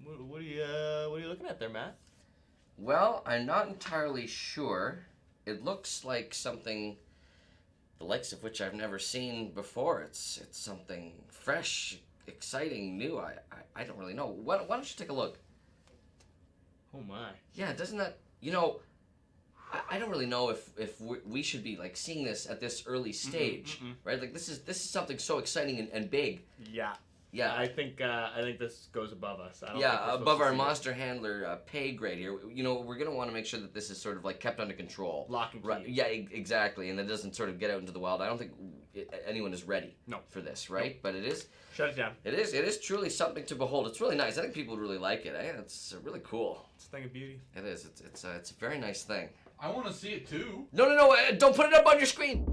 What are you looking at there, Matt? Well, I'm not entirely sure. It looks like something the likes of which I've never seen before. It's something fresh, exciting, new. I don't really know. Why don't you take a look? Oh my. Yeah, doesn't that... I don't really know if we should be like seeing this at this early stage, right? Like this is something so exciting and big. Yeah. Yeah. I think this goes above us. I don't think we're above our to monster handler pay grade here. We're gonna want to make sure that this is sort of like kept under control. Lock and key. Right. Yeah, exactly, and that doesn't sort of get out into the wild. I don't think anyone is ready. For this, right? Nope. But it is. Shut it down. It is truly something to behold. It's really nice. I think people would really like it. It's really cool. It's a thing of beauty. It is. It's a very nice thing. I want to see it too. No! Don't put it up on your screen.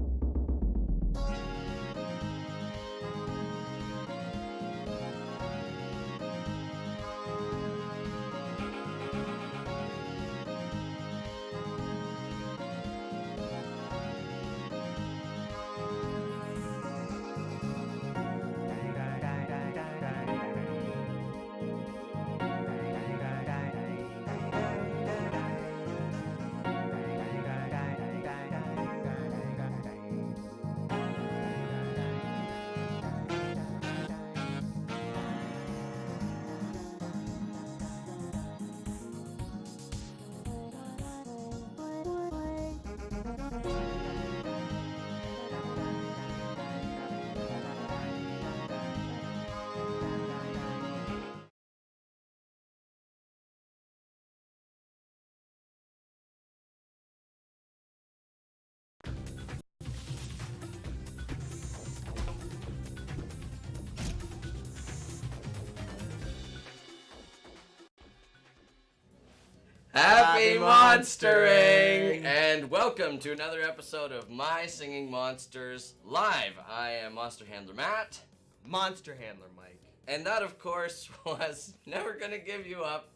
Happy monstering! And welcome to another episode of My Singing Monsters Live. I am Monster Handler Matt. Monster Handler Mike. And that, of course, was Never Gonna Give You Up,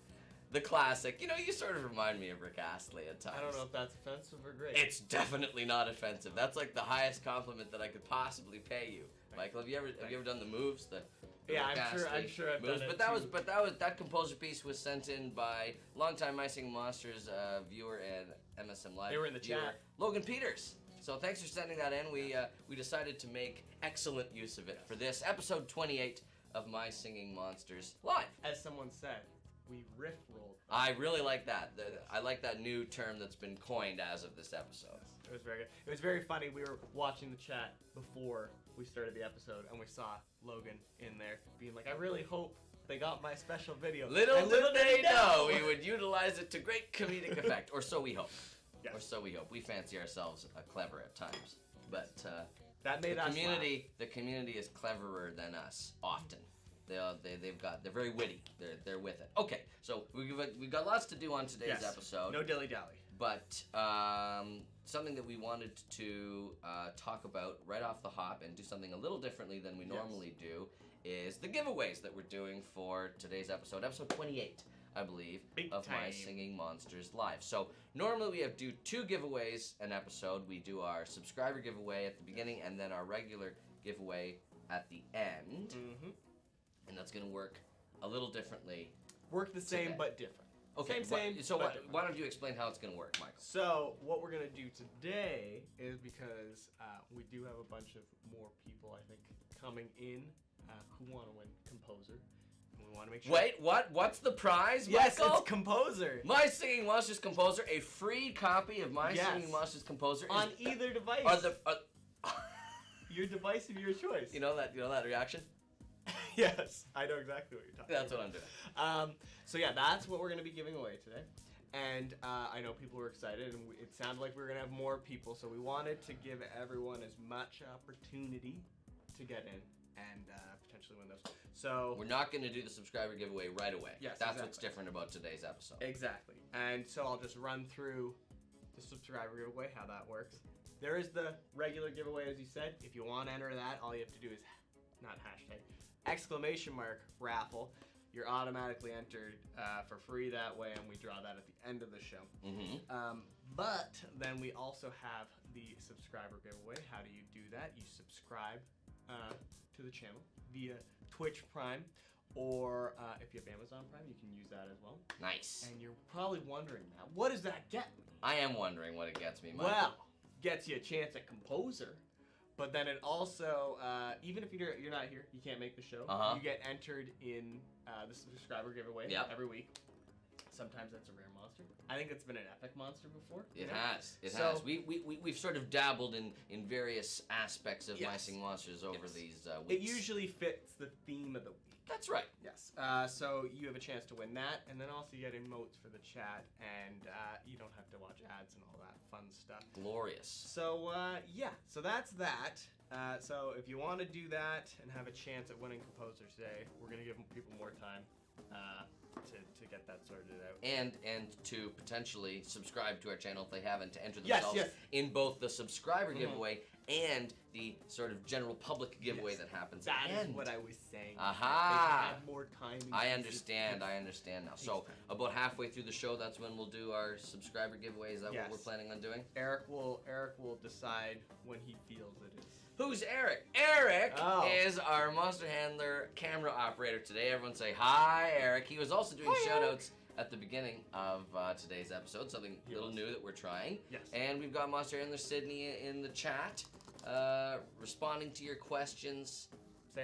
the classic. You sort of remind me of Rick Astley at times. I don't know if that's offensive or great. It's definitely not offensive. That's like the highest compliment that I could possibly pay you. Michael, have you ever done the moves? Yeah, I'm sure I've moves, done it. That composer piece was sent in by longtime My Singing Monsters viewer and MSM Live. They were in the viewer, chat. Logan Peters. So thanks for sending that in. We decided to make excellent use of it for this episode 28 of My Singing Monsters Live. As someone said, we riff rolled. I really like that. I like that new term that's been coined as of this episode. It was very good. It was very funny. We were watching the chat before we started the episode, and we saw Logan in there being like, I really hope they got my special video. Little did they know we would utilize it to great comedic effect. Or so we hope. Yes. Or so we hope. We fancy ourselves clever at times. But that made us laugh. The community is cleverer than us, often. They're very witty. They're with it. Okay, so we've got lots to do on today's episode. No dilly-dally. But something that we wanted to talk about right off the hop and do something a little differently than we normally do is the giveaways that we're doing for today's episode 28, I believe, of My Singing Monsters Live. So normally we do 2 giveaways an episode. We do our subscriber giveaway at the beginning and then our regular giveaway at the end. Mm-hmm. And that's going to work a little differently. Work the same but different. Okay, same. So why don't you explain how it's going to work, Michael? So what we're going to do today is because we do have a bunch of more people, I think, coming in who want to win Composer. And we want to make sure. Wait, what? What's the prize, Yes, Michael? it's Composer. My Singing Monsters Composer, a free copy of My Singing Monsters Composer on either device. Your device of your choice. You know that reaction? Yes, I know exactly what you're talking about. That's what I'm doing. So yeah, that's what we're going to be giving away today. And I know people were excited, and it sounded like we were going to have more people, so we wanted to give everyone as much opportunity to get in and potentially win those. So we're not going to do the subscriber giveaway right away. Yes, that's what's different about today's episode. Exactly. And so I'll just run through the subscriber giveaway, how that works. There is the regular giveaway, as you said. If you want to enter that, all you have to do is, not hashtag, ! raffle. You're automatically entered for free that way, and we draw that at the end of the show. Mm-hmm. But then we also have the subscriber giveaway. How do you do that? You subscribe to the channel via Twitch Prime, or if you have Amazon Prime, you can use that as well. Nice. And you're probably wondering now, what does that get me? I am wondering what it gets me, Michael. Well, gets you a chance at Composer, but then it also, even if you're not here, you can't make the show, you get entered in the subscriber giveaway every week. Sometimes that's a rare monster. I think it's been an epic monster before. It has. It has. We've sort of dabbled in various aspects of My Sing Monsters over these weeks. It usually fits the theme of the week. That's right. Yes. So you have a chance to win that, and then also you get emotes for the chat, and you don't have to watch ads and all that fun stuff. Glorious. So so that's that. So if you want to do that and have a chance at winning Composers Day, we're gonna give people more time to get that sorted out. And to potentially subscribe to our channel if they haven't, to enter themselves in both the subscriber giveaway and the sort of general public giveaway that happens That at the end. is what I was saying. Aha! They have more time. I understand now. So about halfway through the show, that's when we'll do our subscriber giveaway. Is that what we're planning on doing? Eric will decide when he feels it is. Who's Eric? Eric is our monster handler camera operator today. Everyone say hi, Eric. He was also doing shout-outs at the beginning of today's episode, something a little new that we're trying. Yes. And we've got Monster Handler Sydney in the chat, responding to your questions,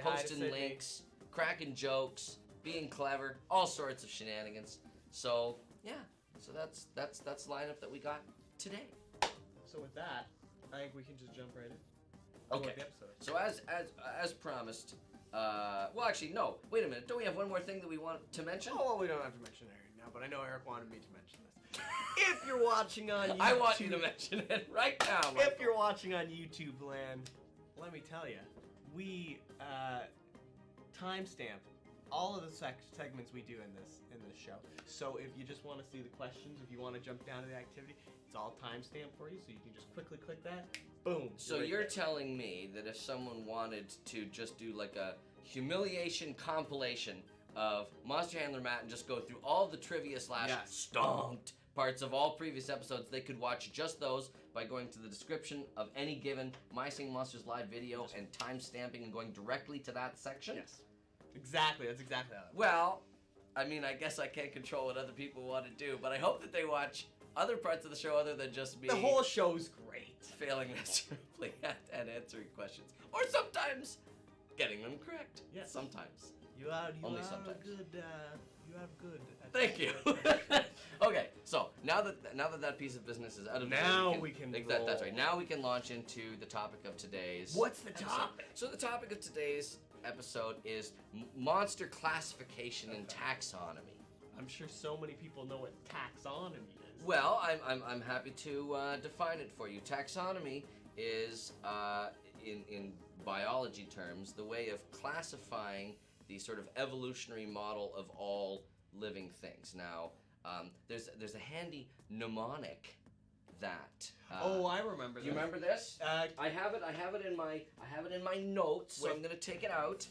posting links, cracking jokes, being clever, all sorts of shenanigans. So yeah, so that's the lineup that we got today. So with that, I think we can just jump right in. Okay. So as promised, well actually no. Wait a minute. Don't we have one more thing that we want to mention? Oh, well, we don't have to mention it right now, but I know Eric wanted me to mention this. If you're watching on YouTube, I want you to mention it right now, Michael. If you're watching on YouTube land, let me tell you, we timestamp all of the segments we do in this show. So if you just want to see the questions, if you want to jump down to the activity, it's all timestamped for you, so you can just quickly click that. Boom. So you're telling me that if someone wanted to just do like a humiliation compilation of Monster Handler Matt and just go through all the trivia / stomped parts of all previous episodes, they could watch just those by going to the description of any given My Sing Monsters live video and time-stamping and going directly to that section? Yes. Exactly. That's exactly how it works. Well, I mean, I guess I can't control what other people want to do, but I hope that they watch other parts of the show other than just me. The whole show's great. Failing miserably at answering questions, or sometimes getting them correct. Yes. Sometimes. Only sometimes. You have good. Thank you. Okay, so now that piece of business is out of the way, we can that's right. Now we can launch into the topic of today's. What's the episode. topic? So the topic of today's episode is monster classification and taxonomy. I'm sure so many people know what taxonomy is. Well, I'm happy to define it for you. Taxonomy is, in biology terms, the way of classifying the sort of evolutionary model of all living things. Now, there's a handy mnemonic that. I remember. Do you remember this? I have it in my notes. So I'm gonna take it out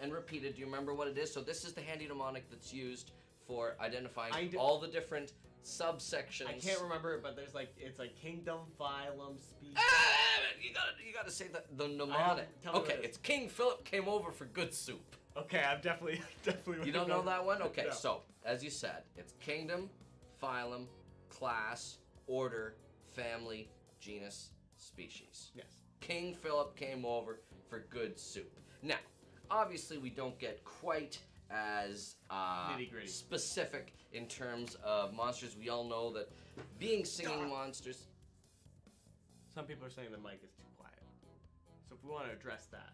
and repeat it. Do you remember what it is? So this is the handy mnemonic that's used for identifying all the different subsections. I can't remember it, but it's like kingdom, phylum, species. You gotta say the mnemonic. Okay, it's King Philip came over for good soup. Okay, I'm definitely. You don't know that one? Okay, No. so as you said, it's kingdom, phylum, class, order, family, genus, species. Yes. King Philip came over for good soup. Now, obviously, we don't get quite as nitty-gritty specific in terms of monsters. We all know that being singing monsters. Some people are saying the mic is too quiet. So if we want to address that.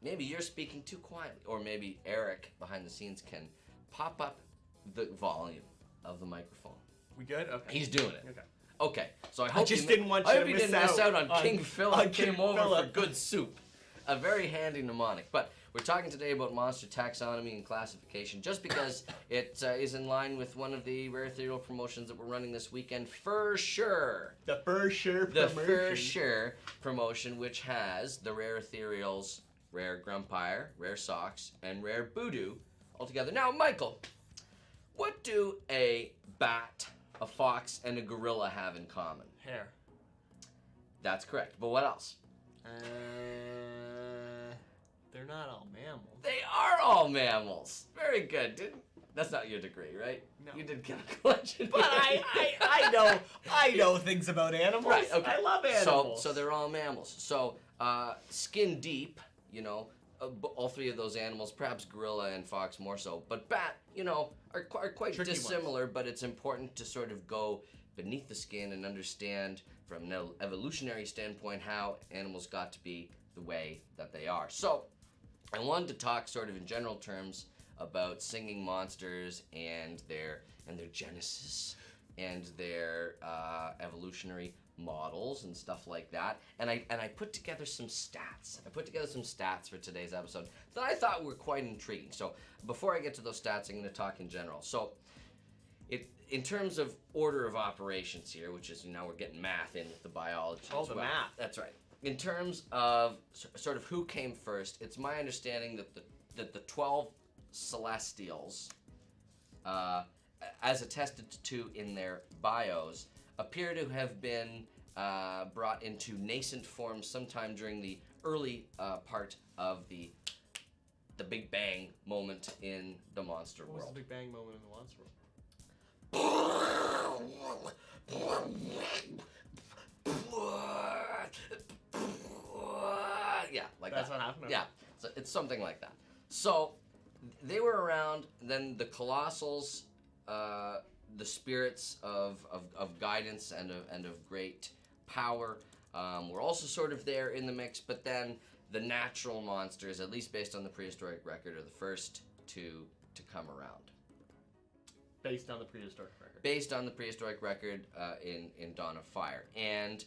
Maybe you're speaking too quietly, or maybe Eric behind the scenes can pop up the volume of the microphone. We good? Okay. He's doing it. Okay. Okay, so I hope didn't want you to miss out on King Philip King came over Philip. for good soup. A very handy mnemonic. But we're talking today about monster taxonomy and classification, just because it is in line with one of the Rare Ethereal promotions that we're running this weekend, for sure. The for sure The promotion. for sure promotion, which has the Rare Ethereals, Rare Grumpire, Rare Socks, and Rare Voodoo all together. Now, Michael, what do a bat, a fox, and a gorilla have in common? Hair. That's correct. But what else? They're not all mammals. They are all mammals. Very good. That's not your degree, right? No. You did chemical engineering. But I know things about animals. Right, okay. I love animals. So they're all mammals. So skin deep, all three of those animals, perhaps gorilla and fox more so, but bat, are quite Tricky dissimilar, but it's important to sort of go beneath the skin and understand from an evolutionary standpoint how animals got to be the way that they are. So I wanted to talk sort of in general terms about singing monsters and their genesis and their evolutionary models and stuff like that. And I put together some stats. For today's episode that I thought were quite intriguing. So before I get to those stats, I'm going to talk in general. So in terms of order of operations here, which is now we're getting math in with the biology as well. Math. That's right. In terms of sort of who came first, it's my understanding that the 12 Celestials, as attested to in their bios, appear to have been brought into nascent form sometime during the early part of the Big Bang moment in the monster What was world. the Big Bang moment in the monster world? Yeah, like That's that. what happened? Yeah, so it's something like that. So they were around. Then the Colossals, the spirits of guidance and of great power, were also sort of there in the mix. But then the natural monsters, at least based on the prehistoric record, are the first to come around. Based on the prehistoric record. Based on the prehistoric record in Dawn of Fire. And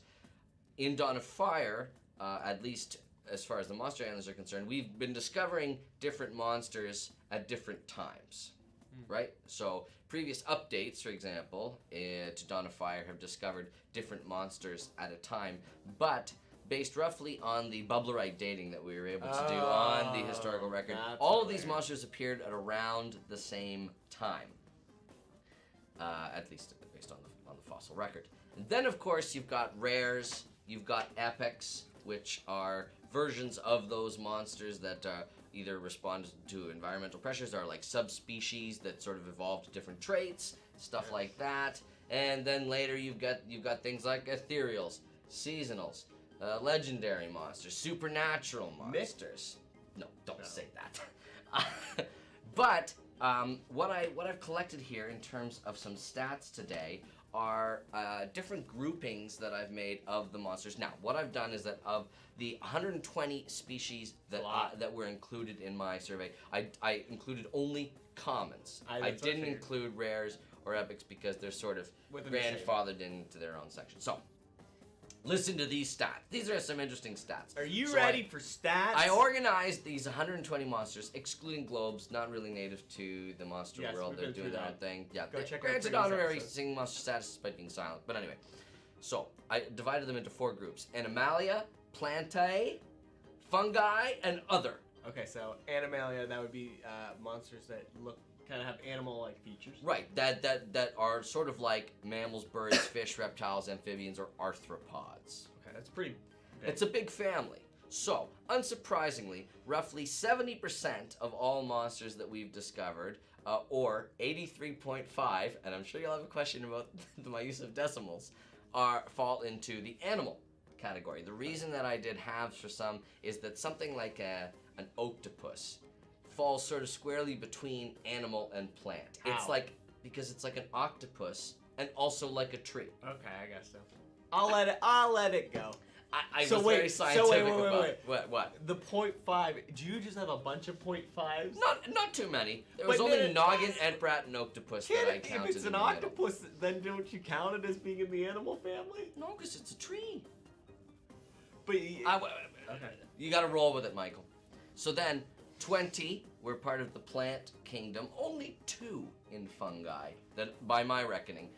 in Dawn of Fire, at least as far as the monster animals are concerned, we've been discovering different monsters at different times, right? So previous updates, for example, to Dawn of Fire have discovered different monsters at a time, but based roughly on the bubblerite dating that we were able to do on the historical record, all of these monsters appeared at around the same time. At least based on the fossil record. And then, of course, you've got rares, you've got epics, which are versions of those monsters that either respond to environmental pressures, or like subspecies that sort of evolved different traits, stuff like that. And then later you've got things like Ethereals, seasonals, legendary monsters, supernatural monsters. No, don't say that. But what I've collected here in terms of some stats today are different groupings that I've made of the monsters. Now, what I've done is that of the 120 species that were included in my survey, I included only commons. I didn't include rares or epics because they're sort of grandfathered into their own section. So, listen to these stats. These are some interesting stats. Are you ready for stats? I organized these 120 monsters, excluding globes, not really native to the monster world. They're doing their own thing. Yeah, Go check out granted previous honorary episodes. singing monster status despite being silent. But anyway, so I divided them into 4 groups: Animalia, Plantae, Fungi, and Other. Okay, so Animalia, that would be monsters that kind of have animal-like features. Right, that are sort of like mammals, birds, fish, reptiles, amphibians, or arthropods. Okay, that's pretty big. It's a big family. So, unsurprisingly, roughly 70% of all monsters that we've discovered, or 83.5, and I'm sure you'll have a question about my use of decimals, fall into the animal category. The reason that I did halves for some is that something like an octopus falls sort of squarely between animal and plant. It's like, because it's like an octopus and also like a tree. Okay, I guess so. I'll let it go. I was very scientific about it. Wait. What? The 0.5, do you just have a bunch of 0.5s? Not too many. There was But only then Noggin, Entbrat, and Octopus that I counted. If it's an octopus, then don't you count it as being in the animal family? No, because it's a tree. But Okay. okay. You gotta roll with it, Michael. So then, 20 were part of the plant kingdom. Only 2 in fungi, that by my reckoning.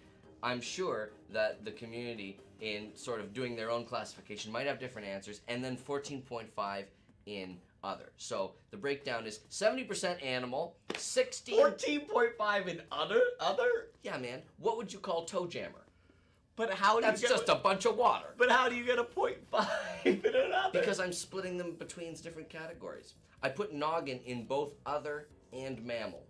I'm sure that the community, in sort of doing their own classification, might have different answers, and then 14.5 in other. So the breakdown is 70% animal, 16... 14.5 in other? Yeah, man. What would you call Toe Jammer? But how do That's you get just a bunch of water. But how do you get a 0.5 in another? Because I'm splitting them between different categories. I put noggin in both other and mammal.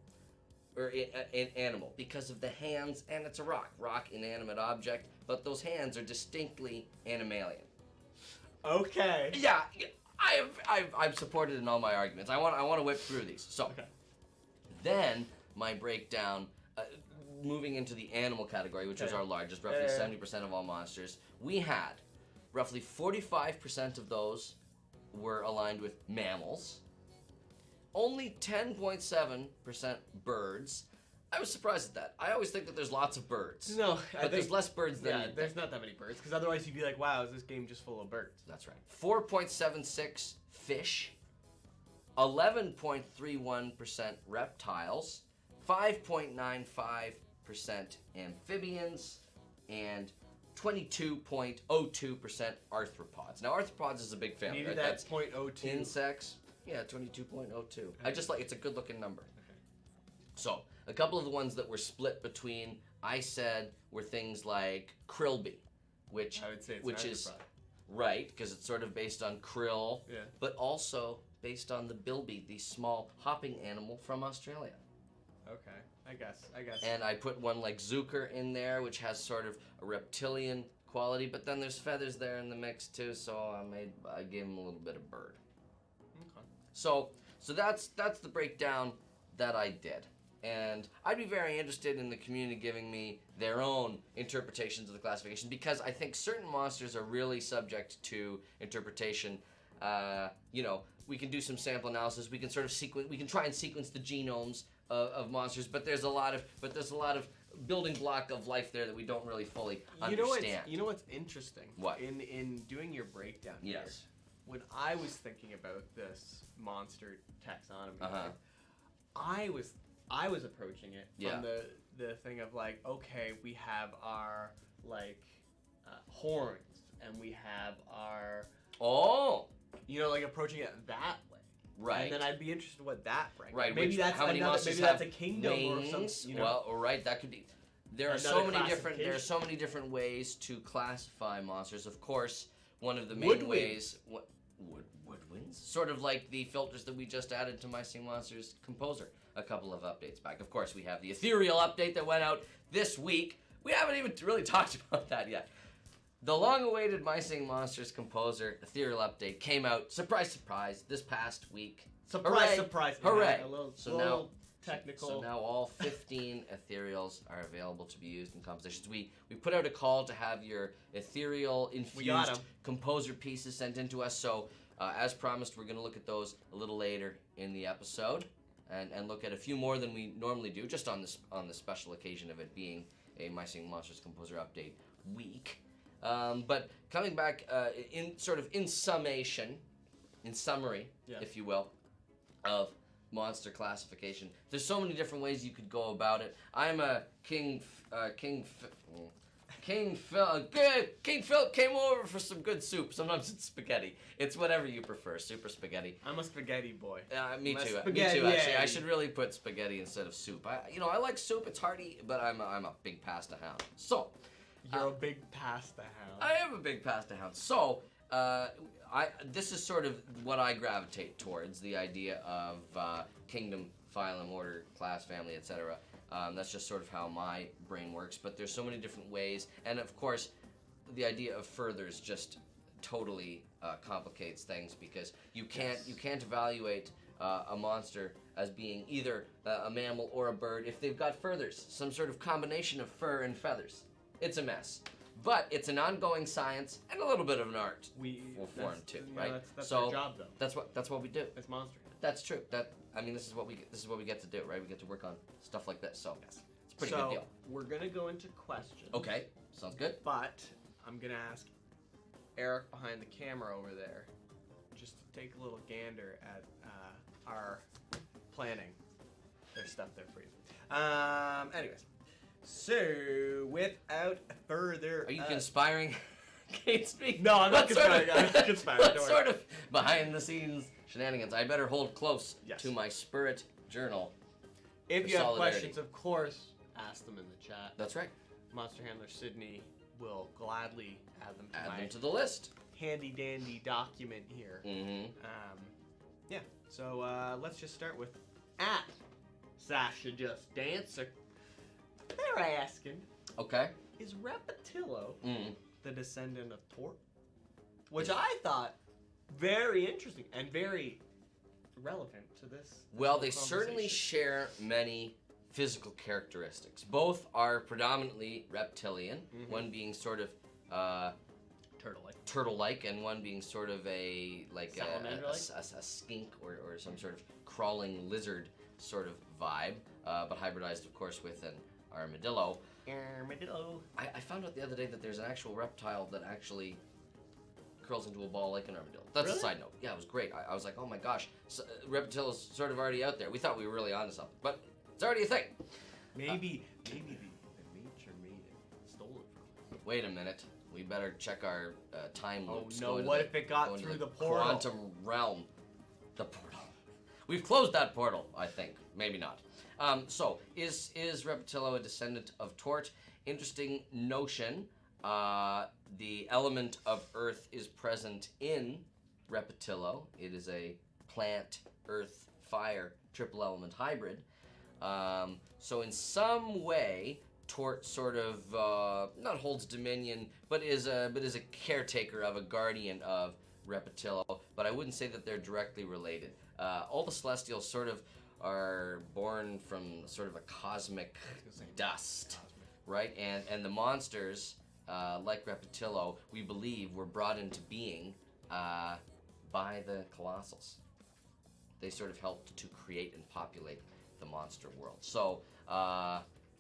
Or in animal. Because of the hands, and it's a rock. Rock, inanimate object. But those hands are distinctly animalian. Okay. Yeah, I've supported in all my arguments. I want to whip through these. So, then my breakdown, moving into the animal category, which was our largest, roughly 70% of all monsters, we had roughly 45% of those were aligned with mammals. Only 10.7% birds. I was surprised at that. I always think that there's lots of birds. No, but there's less birds than yeah, there's not that many birds, because otherwise you'd be like, wow, is this game just full of birds? That's right. 4.76 fish, 11.31% reptiles, 5.95% amphibians, and 22.02% arthropods. Now, arthropods is a big family. Maybe right? that's 0.02. Insects. Yeah, 22.02. I just like, it's a good looking number. Okay. So, a couple of the ones that were split between, I said, were things like krillby, which I would say it's which is right, because it's sort of based on krill, but also based on the bilby, the small hopping animal from Australia. Okay, I guess. And I put one like Zucker in there, which has sort of a reptilian quality, but then there's feathers there in the mix too, so I gave him a little bit of bird. Okay. So that's the breakdown that I did. And I'd be very interested in the community giving me their own interpretations of the classification, because I think certain monsters are really subject to interpretation. We can do some sample analysis. We can sort of we can try and sequence the genomes of monsters, but there's a lot of building block of life there that we don't really fully understand. You know what's interesting? What? In doing your breakdown here, when I was thinking about this monster taxonomy, I was approaching it from the thing of like, okay, we have our horns, and we have our approaching it that way. Right. And then I'd be interested in what that brings. Right. Maybe that's how many monsters maybe that's a kingdom wings, or something. Well, right, that could be. There are so many different ways to classify monsters. Of course, one of the main ways woodwinds, sort of like the filters that we just added to My Sing Monsters Composer a couple of updates back. Of course, we have the Ethereal update that went out this week. We haven't even really talked about that yet. The long-awaited My Sing Monsters Composer Ethereal update came out, surprise, surprise, this past week. Surprise, surprise. Hooray! Yeah, a little technical. So now all 15 Ethereals are available to be used in compositions. We put out a call to have your Ethereal-infused composer pieces sent in to us. So as promised, we're going to look at those a little later in the episode and look at a few more than we normally do, just on the special occasion of it being a My Sing Monsters Composer update week. But coming back in summation, in summary, if you will, of monster classification. There's so many different ways you could go about it. I'm a King Philip came over for some good soup. Sometimes it's spaghetti. It's whatever you prefer, soup or spaghetti. I'm a spaghetti boy. Me too. Actually, I should really put spaghetti instead of soup. I like soup. It's hearty, but I'm a big pasta hound. So. You're a big pasta hound. I am a big pasta hound. So, this is sort of what I gravitate towards, the idea of kingdom, phylum, order, class, family, etc. That's just sort of how my brain works, but there's so many different ways, and of course, the idea of furthers just totally complicates things, because you can't evaluate a monster as being either a mammal or a bird if they've got furthers, some sort of combination of fur and feathers. It's a mess. But it's an ongoing science and a little bit of an art form too, right? That's our job, though. That's what we do. It's monster. That's true. This is what we get to do, right? We get to work on stuff like this. So it's a pretty good deal. We're gonna go into questions. Okay, sounds good. But I'm gonna ask Eric behind the camera over there just to take a little gander at our planning. There's stuff there for you. Anyways. So, without further... Are you conspiring against me? No, I'm not conspiring. I'm not conspiring. What sort of behind-the-scenes shenanigans? I better hold close to my spirit journal. If you have questions, of course, ask them in the chat. That's right. Monster Handler Sydney will gladly add them to Add my them to the list. handy dandy document here. Mm-hmm. Yeah. So let's just start with at Sasha Just Dancer. They're asking, Okay. is Repetillo Mm. the descendant of Tort? Which I thought very interesting and very relevant to this. Well, whole they certainly conversation. share many physical characteristics. Both are predominantly reptilian, Mhm. one being sort of Turtle-like. turtle-like, and one being sort of a Salamander-like? a skink or some sort of crawling lizard sort of vibe, but hybridized, of course, with an armadillo. Armadillo. I found out the other day that there's an actual reptile that actually curls into a ball like an armadillo. That's Really? a side note. Yeah, it was great. I was like, oh my gosh, so, reptile's sort of already out there. We thought we were really onto something, but it's already a thing. Maybe the nature made it, stole it from us. Wait a minute. We better check our time Oh loops. no! Go into What the- if it got go into through the portal? quantum realm? The portal. We've closed that portal, I think. Maybe not. So, is Repetillo a descendant of Tort? Interesting notion. The element of Earth is present in Repetillo. It is a plant, earth, fire, triple element hybrid. So in some way, Tort sort of not holds dominion, but is a caretaker of, a guardian of Repetillo. But I wouldn't say that they're directly related. All the Celestials sort of are born from sort of a cosmic dust, right? And the monsters, like Repetillo, we believe were brought into being by the Colossals. They sort of helped to create and populate the monster world. So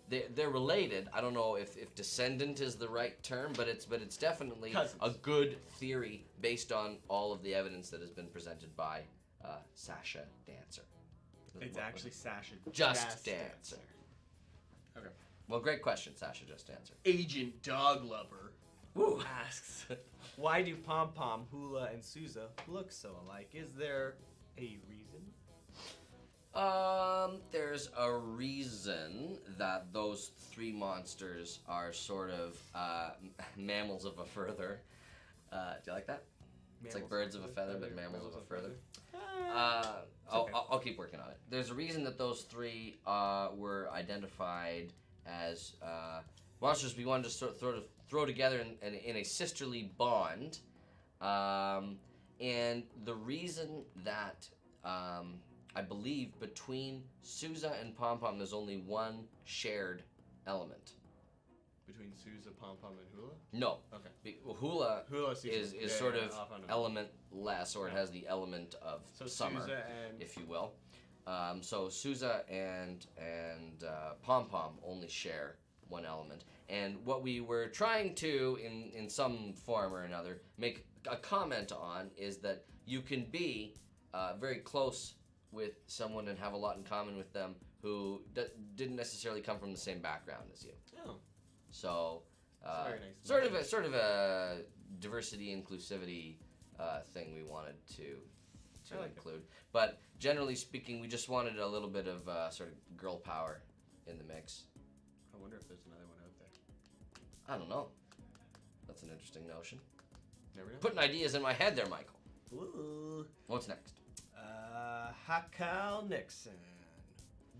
they're related. I don't know if descendant is the right term, but it's definitely Cousins. a good theory based on all of the evidence that has been presented by Sasha Dancer. It's actually Sasha Just Dancer. Okay. Well, great question, Sasha Just Dancer. Agent Dog Lover Woo. asks, why do Pom Pom, Hula, and Sousa look so alike? Is there a reason? There's a reason that those three monsters are sort of mammals of a feather. Do you like that? It's like birds of a feather, but mammals of a feather. I'll keep working on it. There's a reason that those three were identified as monsters we wanted to sort of throw together in a sisterly bond. And the reason that I believe between Sousa and Pom Pom there's only one shared element. Between Sousa, Pom Pom, and Hula? No. Okay. Hula Hula is yeah, sort yeah, of off on a- elementless, or it has the element of So summer, Sousa and if you will. So Sousa and Pom Pom only share one element. And what we were trying to, in some form or another, make a comment on is that you can be very close with someone and have a lot in common with them who didn't necessarily come from the same background as you. Oh. So, Very nice. sort of a diversity inclusivity thing we wanted to I like include. But generally speaking, we just wanted a little bit of sort of girl power in the mix. I wonder if there's another one out there. I don't know. That's an interesting notion. Never know. Putting ideas in my head there, Michael. Ooh. What's next? Hakal Nixon.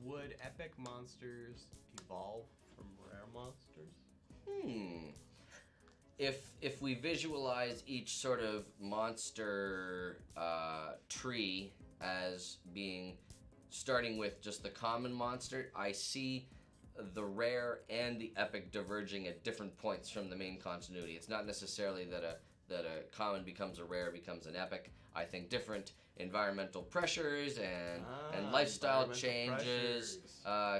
Would epic monsters evolve from rare monsters? If we visualize each sort of monster tree as being starting with just the common monster, I see the rare and the epic diverging at different points from the main continuity. It's not necessarily that a common becomes a rare, becomes an epic. I think different environmental pressures and lifestyle changes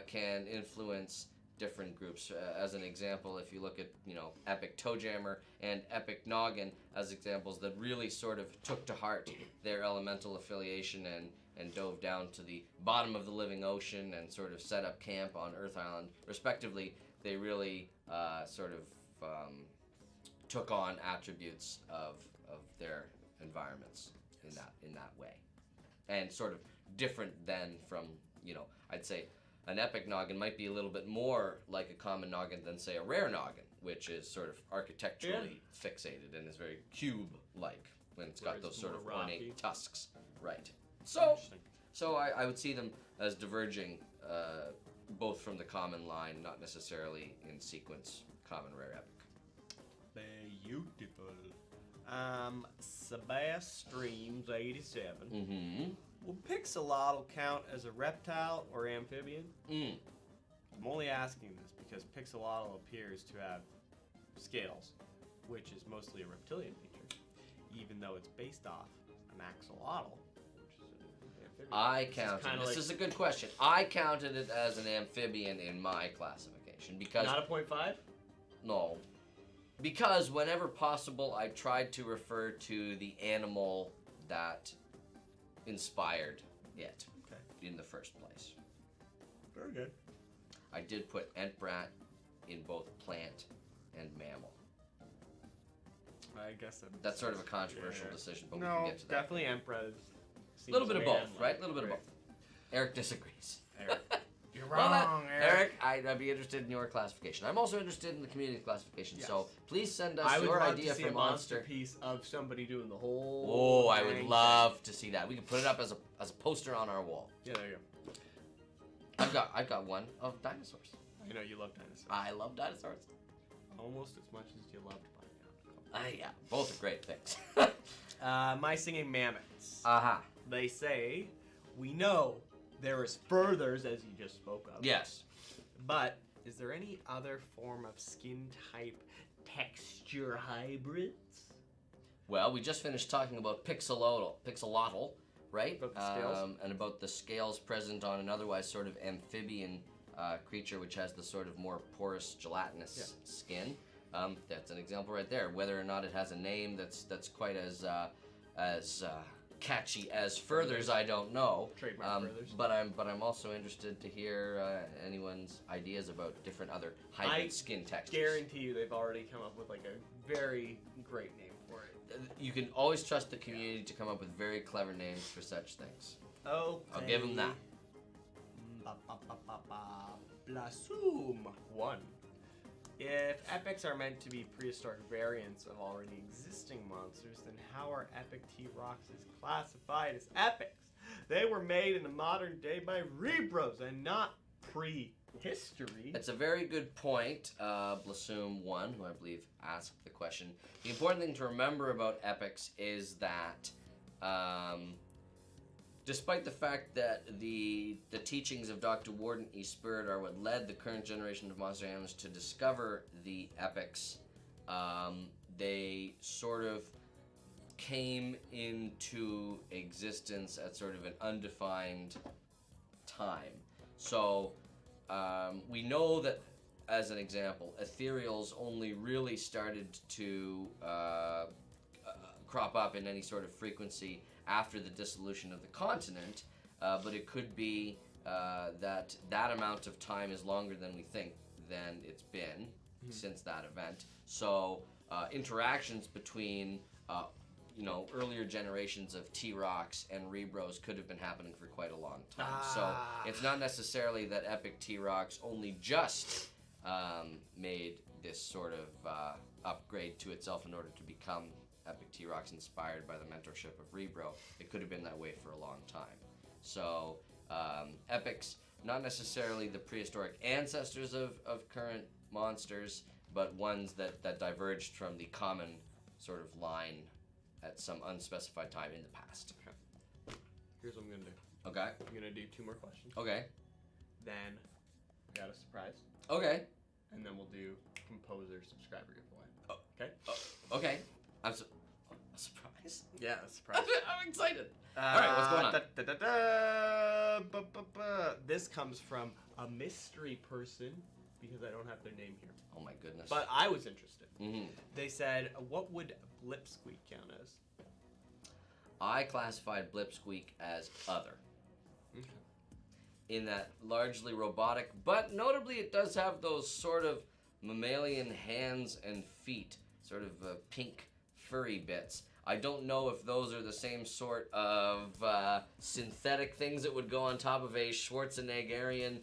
can influence different groups. As an example, if you look at epic Toejammer and epic Noggin as examples that really sort of took to heart their elemental affiliation and dove down to the bottom of the living ocean and sort of set up camp on Earth Island, respectively, they really sort of took on attributes of their environments in that way, and sort of different than from I'd say an epic Noggin might be a little bit more like a common Noggin than say a rare Noggin. which is sort of architecturally fixated and is very cube-like when it's got Whereas those sort more of rocky. ornate tusks. Right. So, Interesting. so I would see them as diverging both from the common line, not necessarily in sequence, common, rare, epic. Beautiful. Strymes 87. Mm-hmm. Will Pixelotl count as a reptile or amphibian? Mm. I'm only asking this because Pixelotl appears to have scales, which is mostly a reptilian feature, even though it's based off an axolotl, which is an amphibian. I counted. This is a good question. I counted it as an amphibian in my classification because Not a 0.5? no, because whenever possible, I tried to refer to the animal that inspired it in the first place. Very good. I did put Entbrat in both plant and mammal. I guess That's sort of a controversial decision, but we no, can get to that. definitely Emperor. A little bit of both, right? A little bit of both. Eric disagrees. Eric. You're Well, wrong, Eric. I'd be interested in your classification. I'm also interested in the community classification, Yes. so please send us I would your love idea to see for a monster. piece of somebody doing the whole. Oh, I would dang love to see that. We could put it up as a poster on our wall. thing. Yeah, there you go. I've got one of dinosaurs. I know you love dinosaurs. I love dinosaurs. Almost as much as you loved Pineapple. Yeah, both are great things. My singing mammoths. Aha. They say, we know there is furthers, as you just spoke of. Yes. But is there any other form of skin type texture hybrids? Well, we just finished talking about Pixelotl, right? About the scales. And about the scales present on an otherwise sort of amphibian creature, which has the sort of more porous, gelatinous skin. That's an example right there. Whether or not it has a name that's quite as catchy as Furthers, I don't know. Trademark Furthers. But I'm also interested to hear anyone's ideas about different other hybrid skin textures. Guarantee you they've already come up with like a very great name for it. You can always trust the community to come up with very clever names for such things. Oh, I'll give them that. Blasum 1. If epics are meant to be prehistoric variants of already existing monsters, then how are epic T-Roxes classified as epics? They were made in the modern day by Rebros and not prehistory. That's a very good point. Blasum 1, who I believe asked the question. The important thing to remember about epics is that despite the fact that the teachings of Dr. Warden E. Spirit are what led the current generation of monster handlers to discover the epics, they sort of came into existence at sort of an undefined time. So we know that, as an example, Ethereals only really started to crop up in any sort of frequency after the dissolution of the continent, but it could be that amount of time is longer than we think than it's been since that event. So interactions between earlier generations of T-Rox and Rebros could have been happening for quite a long time. So it's not necessarily that epic T-Rox only just made this sort of upgrade to itself in order to become epic T-Rox inspired by the mentorship of Rebro. It could have been that way for a long time. So epics, not necessarily the prehistoric ancestors of current monsters, but ones that diverged from the common sort of line at some unspecified time in the past. Okay. Here's what I'm gonna do. Okay. I'm gonna do 2 more questions. Okay. Then we got a surprise. Okay. And then we'll do composer subscriber giveaway. Oh. Okay. Okay. A surprise? Yeah, a surprise. I'm excited. All right, what's going on? This comes from a mystery person because I don't have their name here. Oh my goodness. But I was interested. Mm-hmm. They said, what would Blipsqueak count as? I classified Blipsqueak as other. Okay. In that largely robotic, but notably it does have those sort of mammalian hands and feet, sort of pink furry bits. I don't know if those are the same sort of synthetic things that would go on top of a Schwarzeneggerian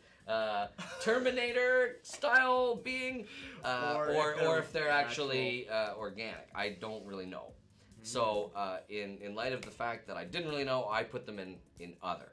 Terminator style being, or if they're actually organic. I don't really know. So in light of the fact that I didn't really know, I put them in other.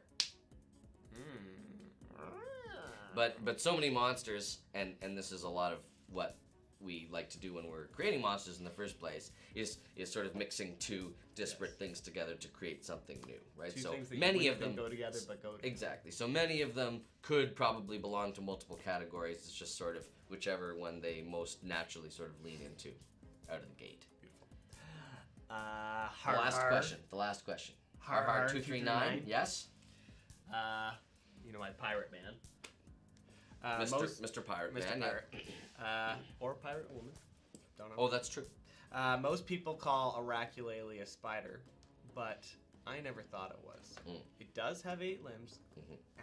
But so many monsters, and this is a lot of what we like to do when we're creating monsters in the first place, is sort of mixing two disparate things together to create something new, right? Two so things that many you of them go together, but go together. Exactly. So many of them could probably belong to multiple categories. It's just sort of whichever one they most naturally sort of lean into out of the gate. Beautiful. The last question. Har 239. Yes. You know, my pirate man. Mr. Pirate Man. Pirate. Or pirate woman. Don't know. Oh, that's true. Most people call Oraculele a spider, but I never thought it was. It does have 8 limbs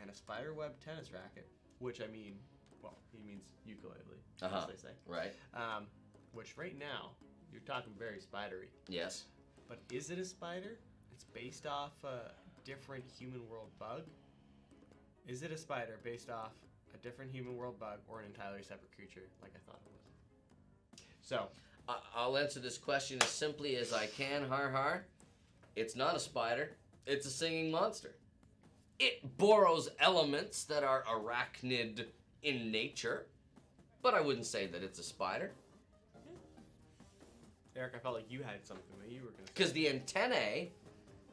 and a spider web tennis racket, which I mean, well, he means ukulele, as they say. Right. Which right now, you're talking very spidery. Yes. But is it a spider? It's based off a different human world bug? Is it a spider based off a different human world bug or an entirely separate creature like I thought it was? So, I'll answer this question as simply as I can, Har. It's not a spider. It's a singing monster. It borrows elements that are arachnid in nature, but I wouldn't say that it's a spider. Eric, I felt like you had something that you were going to say. Because the antennae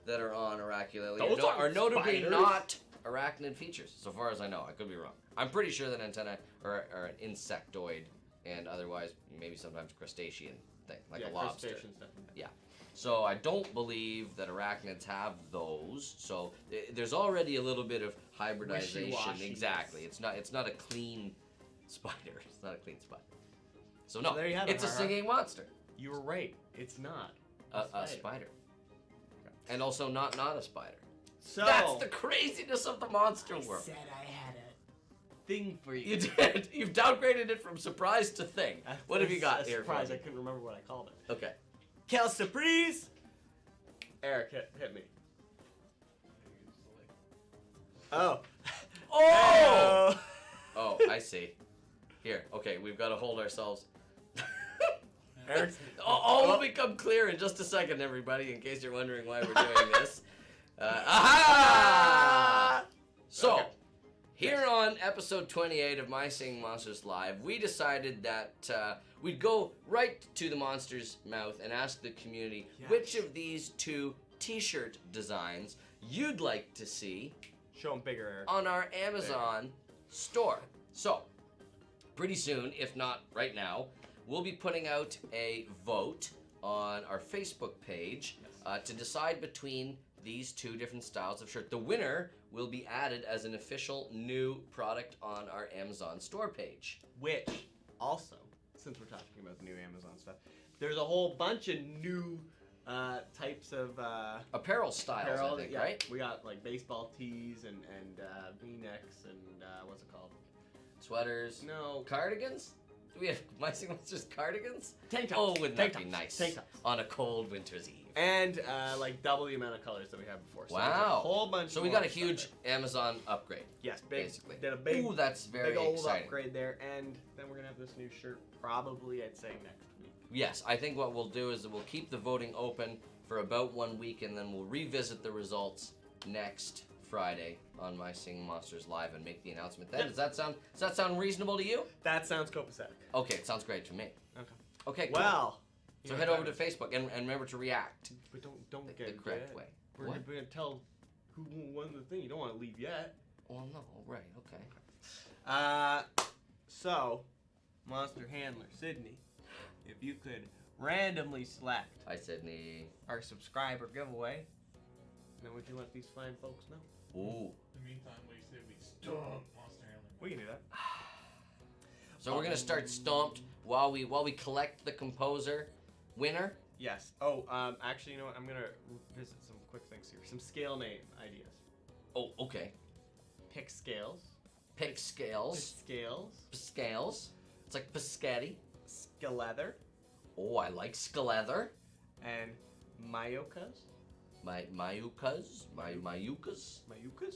that are on Oraculele Those are notably spiders. not arachnid features, so far as I know. I could be wrong. I'm pretty sure that antennae are an insectoid and otherwise maybe sometimes crustacean thing, like a lobster. Crustaceans, definitely. Yeah. So I don't believe that arachnids have those. So there's already a little bit of hybridization. Wishy-washy. Exactly. It's not a clean spider. It's not a clean spider. So no, there you have it, it's a Har. singing monster. You were right. It's not A spider. Okay. And also not a spider. So That's the craziness of the monster world. said I had a thing for you. You did. You've downgraded it from surprise to thing. What have you got here? Surprise! for I me? couldn't remember what I called it. Okay. Quelle surprise! Eric, hit me. Oh. Oh! Oh, I see. Here, okay, we've got to hold ourselves. Eric. All will become clear in just a second, everybody, in case you're wondering why we're doing this. Aha! So, Okay. here on episode 28 of My Singing Monsters Live, we decided that we'd go right to the monster's mouth and ask the community which of these 2 t-shirt designs you'd like to see Show them bigger, Eric. on our Amazon store. So, pretty soon, if not right now, we'll be putting out a vote on our Facebook page to decide between these 2 different styles of shirt. The winner will be added as an official new product on our Amazon store page. Which, also, since we're talking about the new Amazon stuff, there's a whole bunch of new types of Apparel styles, apparel. I think, Yeah, right? we got like baseball tees and V-necks and what's it called? Sweaters. No. Cardigans? Do we have My Singing Monsters cardigans? Tank tops. Oh, wouldn't Tank that be tops. nice? Tank tops. On a cold winter's eve. And like double the amount of colors that we had before. So there's a Wow. whole bunch. So we more got a stuff huge there. Amazon upgrade. Yes, big. Basically. Did a big. Ooh, that's very big old exciting. upgrade there, and then we're gonna have this new shirt probably I'd say next week. Yes, I think what we'll do is that we'll keep the voting open for about 1 week, and then we'll revisit the results next Friday on My Singing Monsters Live and make the announcement then. Yep. Does that sound reasonable to you? That sounds copacetic. Okay, it sounds great to me. Okay. Okay, cool. Well. So head over to Facebook and remember to react But don't the get correct yet. way. We're What? gonna tell who won the thing. You don't want to leave yet. Well, no, right, okay. So, Monster Handler Sydney, if you could randomly select Hi, Sydney. our subscriber giveaway, then would you let these fine folks know? Ooh. In the meantime, we say we stomp Monster Handler. We can do that. So we're gonna start Stomped while we collect the composer winner. Yes. Oh, actually, you know what? I'm gonna visit some quick things here. Some scale name ideas. Oh, okay. Pick scales. Pick scales. Scales. Scales. It's like biscotti. Skeleather. Oh, I like Skeleather. And Myokas. Mayukas? Mayukas? Mayukas?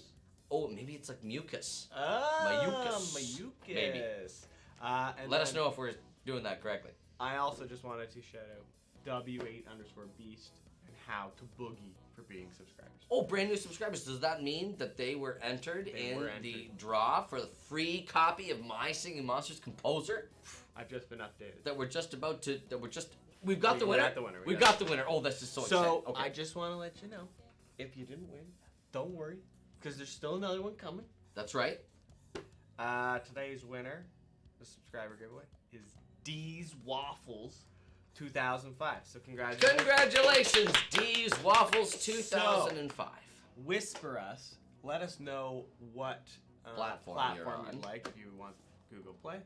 Oh, maybe it's like mucus. Mayukas. Mayukas. Mayukas. Maybe. And Let us then know if we're doing that correctly. I also just wanted to shout out W8_Beast and How to Boogie for being subscribers. Oh, brand new subscribers. Does that mean that they were entered They in were the entered. draw for the free copy of My Singing Monsters Composer? I've just been updated. That we're just about to. We've got the We winner. got the winner. We've got the winner. Oh, this is so exciting. So Okay. I just want to let you know, if you didn't win, don't worry, because there's still another one coming. That's right. Today's winner, the subscriber giveaway, is D's Waffles 2005. So congratulations. Congratulations, D's Waffles 2005. Whisper us. Let us know what Platform you're on. you'd like. If you want Google Play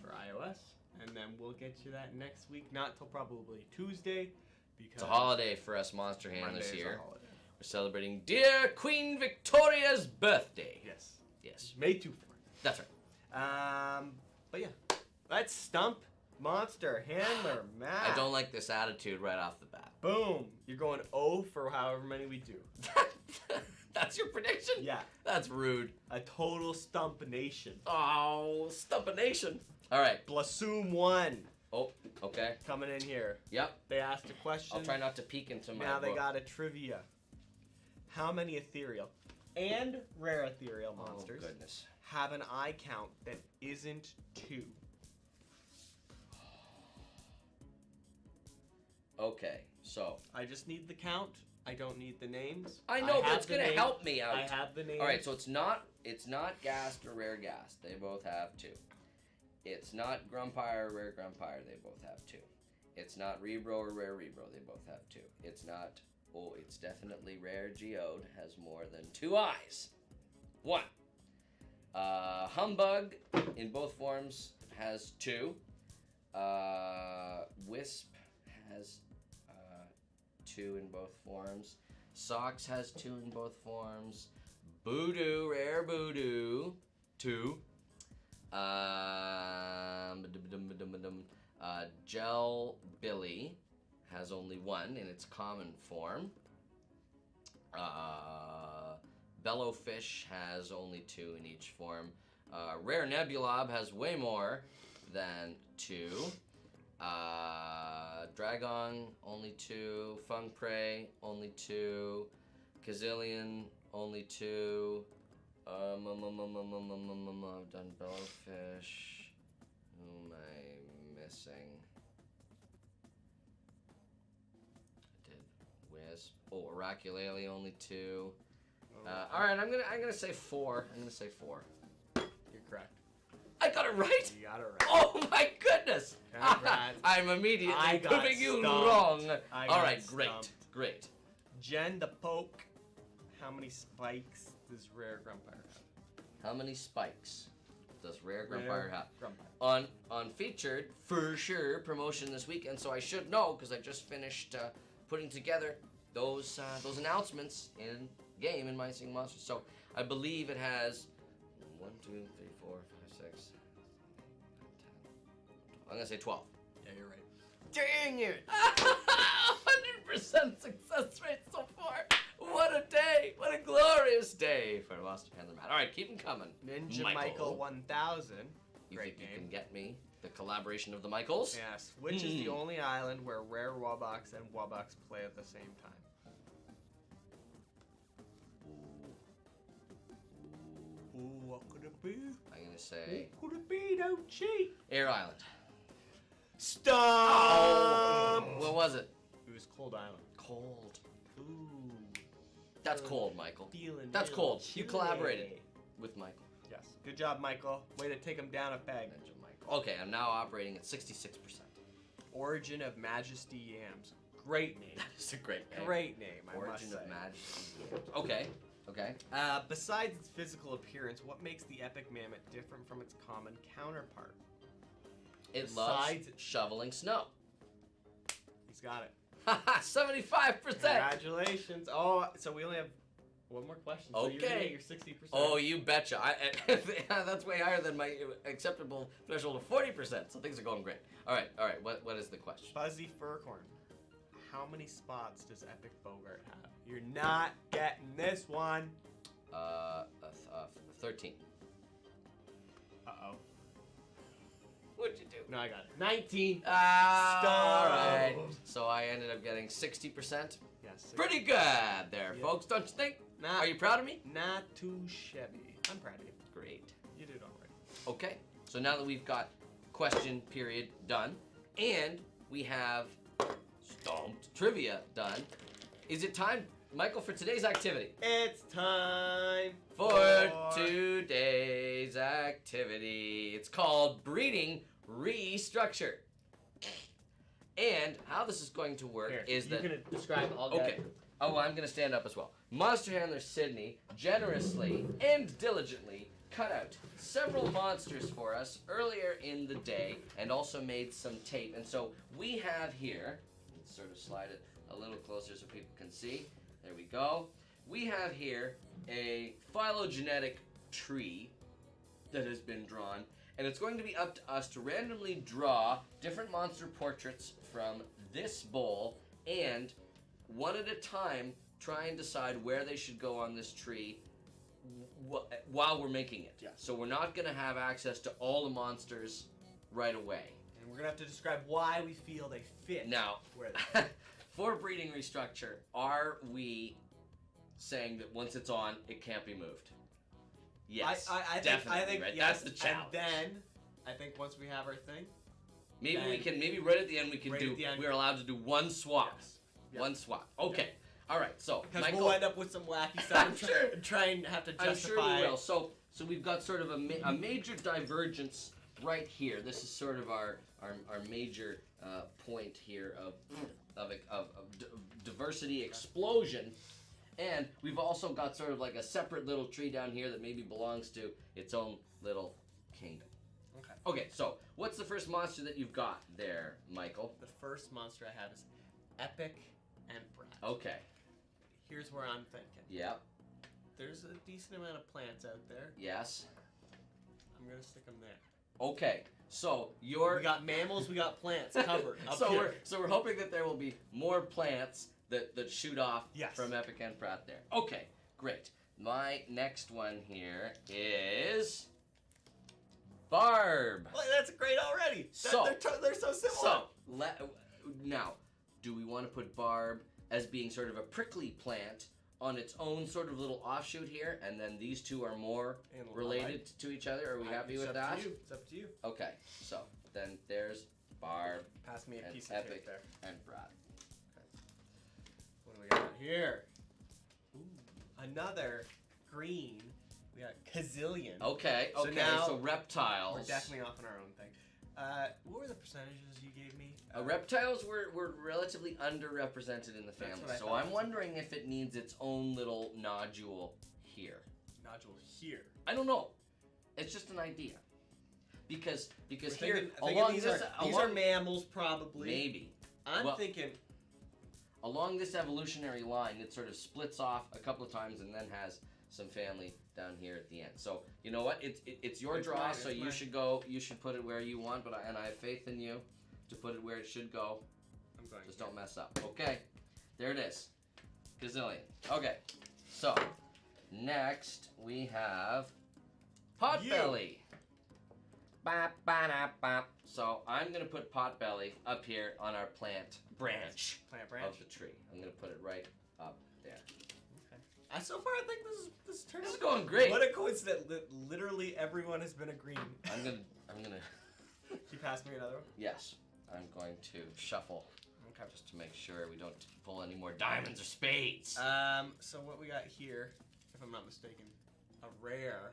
or iOS, and then we'll get you that next week. Not till probably Tuesday, because It's a holiday for us monster Monday handlers is a here. holiday. We're celebrating dear Queen Victoria's birthday. Yes, Yes, May 2/4. that's right. But yeah, let's stump Monster Handler Matt. I don't like this attitude right off the bat. Boom! You're going 0 for however many we do. That's your prediction? Yeah, That's rude. a total stump nation. Oh, stump a nation. All right. Blassoom 1 Oh, okay. coming in here. Yep. They asked a question. I'll try not to peek into my Now they book. got a trivia. How many ethereal and rare ethereal monsters Oh, goodness. have an eye count that isn't 2? Okay, so I just need the count. I don't need the names. I know, but have it's the gonna name. help me out. I have the names. All right, so it's not gassed or rare gas. They both have 2. It's not Grumpire or rare Grumpire. They both have 2. It's not Rebro or rare Rebro. They both have 2. It's not. Oh, it's definitely rare Geode. Has more than 2 eyes. 1. Humbug in both forms has 2. Wisp has 2 in both forms. Socks has 2 in both forms. Voodoo, rare Voodoo, 2. Gel Billy has only 1 in its common form. Bellowfish has only 2 in each form. Rare Nebulob has way more than 2. Dragon, only 2. Fung Prey, only 2. Kazillion, only 2. I've done Bellowfish. Who am I missing? I did Wisp. Oh, Oraculele, only 2. All right, I'm gonna say 4. I'm gonna say 4. You're correct. I got it right. You got it right. Oh my goodness! Congrats. I'm immediately I got proving you stumped. wrong. I All got right, great, stumped. great. Jen the Poke. How many spikes does rare Grumpire have? How many spikes does rare Grumpire have? Grumpire. On featured for sure promotion this weekend, so I should know because I just finished putting together those announcements in game in My Singing Monsters. So I believe it has 1, 2, 3, 4, 5, 6, 7, 8, 9, 10. I'm gonna say 12. Yeah, you're right. Dang it! 100% success rate so far. What a day! What a glorious day for Monster Handler Matt. All right, keep them coming. Ninja Michael 1000. You Great think you name. can get me the collaboration of the Michaels? Yes, which is the only island where rare Wobbucks and Wobbucks play at the same time? Ooh, what could it be? I'm gonna say What could it be? Don't cheat. Air Island. Stump! What was it? It was Cold Island. Cold. Ooh. That's cold, Michael. Feeling That's real cold. You chilly. collaborated with Michael. Yes. Good job, Michael. Way to take him down a peg. Ninja Michael. Okay, I'm now operating at 66%. Origin of Majesty Yams. Great name. It's a great name. Great name, I must Origin say. of Majesty. Okay. Okay. Besides its physical appearance, what makes the epic mammoth different from its common counterpart? It loves Besides- shoveling snow. He's got it. Haha, 75%. Congratulations. Oh, so we only have one more question. So you're gonna Okay. get your 60%. Oh, you betcha. That's way higher than my acceptable threshold of 40%. So things are going great. All right. What is the question? Fuzzy Furcorn. How many spots does Epic Bogart have? You're not getting this one. 13. Uh-oh. What'd you do? No, I got it. 19. All right. Stop. So I ended up getting 60%. Yes. Pretty good there, Yeah. folks. Don't you think? Not, Are you proud of me? Not too shabby. I'm proud of you. Great. You did all right. Okay. So now that we've got question period done, and we have Stumped Trivia done, is it time, Michael, for today's activity? It's time For today's activity. It's called Breeding Restructure. And how this is going to work Here, is you're that... gonna describe all Okay. Oh, I'm going to stand up as well. Monster Handler Sydney generously and diligently cut out several monsters for us earlier in the day and also made some tape. And so we have here, let's sort of slide it a little closer so people can see. There we go. We have here a phylogenetic tree that has been drawn, and it's going to be up to us to randomly draw different monster portraits from this bowl and one at a time try and decide where they should go on this tree while we're making it. Yeah. So we're not going to have access to all the monsters right away. And we're gonna have to describe why we feel they fit. Now, Where they for Breeding Restructure, are we saying that once it's on, it can't be moved? Yes, I definitely, think right? yes, That's the challenge. And then, I think once we have our thing, Maybe we then- can, maybe right at the end we can Right do, at the end. we're allowed to do one swap. yes. Yeah. One swap. Okay. All right, so, Because Michael, we'll end up with some wacky stuff I'm and sure. try and have to I'm justify. sure we will. So we've got sort of a major divergence right here. This is sort of our major point here of diversity explosion. And we've also got sort of like a separate little tree down here that maybe belongs to its own little kingdom. Okay. Okay, so what's the first monster that you've got there, Michael? The first monster I have is Epic and Brat. Okay. Here's where I'm thinking. Yep. There's a decent amount of plants out there. Yes. I'm gonna stick them there. Okay. So you're. We got mammals, we got plants covered. Up so here. we're hoping that there will be more plants that shoot off Yes. from Epic and Pratt there. Okay, great. My next one here is Barb. Well, that's great already. So- They're so similar. So now, do we want to put Barb as being sort of a prickly plant on its own sort of little offshoot here, and then these two are more And related to each other? Are we happy with that? It's up to you. Okay, so then there's Barb Pass me a and piece of Epic tape there. and Pratt. What do we got here? Ooh, another green. We got Kazillion. Okay, So okay, now so reptiles. We're definitely off on our own thing. What were the percentages you gave me? Reptiles were relatively underrepresented in the That's family, what I so thought. I'm wondering if it needs its own little nodule here. Nodule here. I don't know. It's just an idea. Because We're here thinking along these this are mammals probably. maybe I'm Well- thinking along this evolutionary line, it sort of splits off a couple of times and then has some family down here at the end. So you know what? It's your It's draw, mine, so it's you mine. should go. You should put it where you want, but I have faith in you to put it where it should go. I'm going. Just don't mess up. Okay, there it is. Gazillion. Okay, so next we have Potbelly. Bop, ba-da, bop. So I'm gonna put Potbelly up here on our plant branch Plant of branch. the tree. I'm gonna put it right up there. Okay. So far, I think this turned This out is going great. What a coincidence that literally everyone has been agreeing. I'm gonna. You pass me another one. Yes, I'm going to shuffle Okay. just to make sure we don't pull any more diamonds or spades. So what we got here, if I'm not mistaken, a rare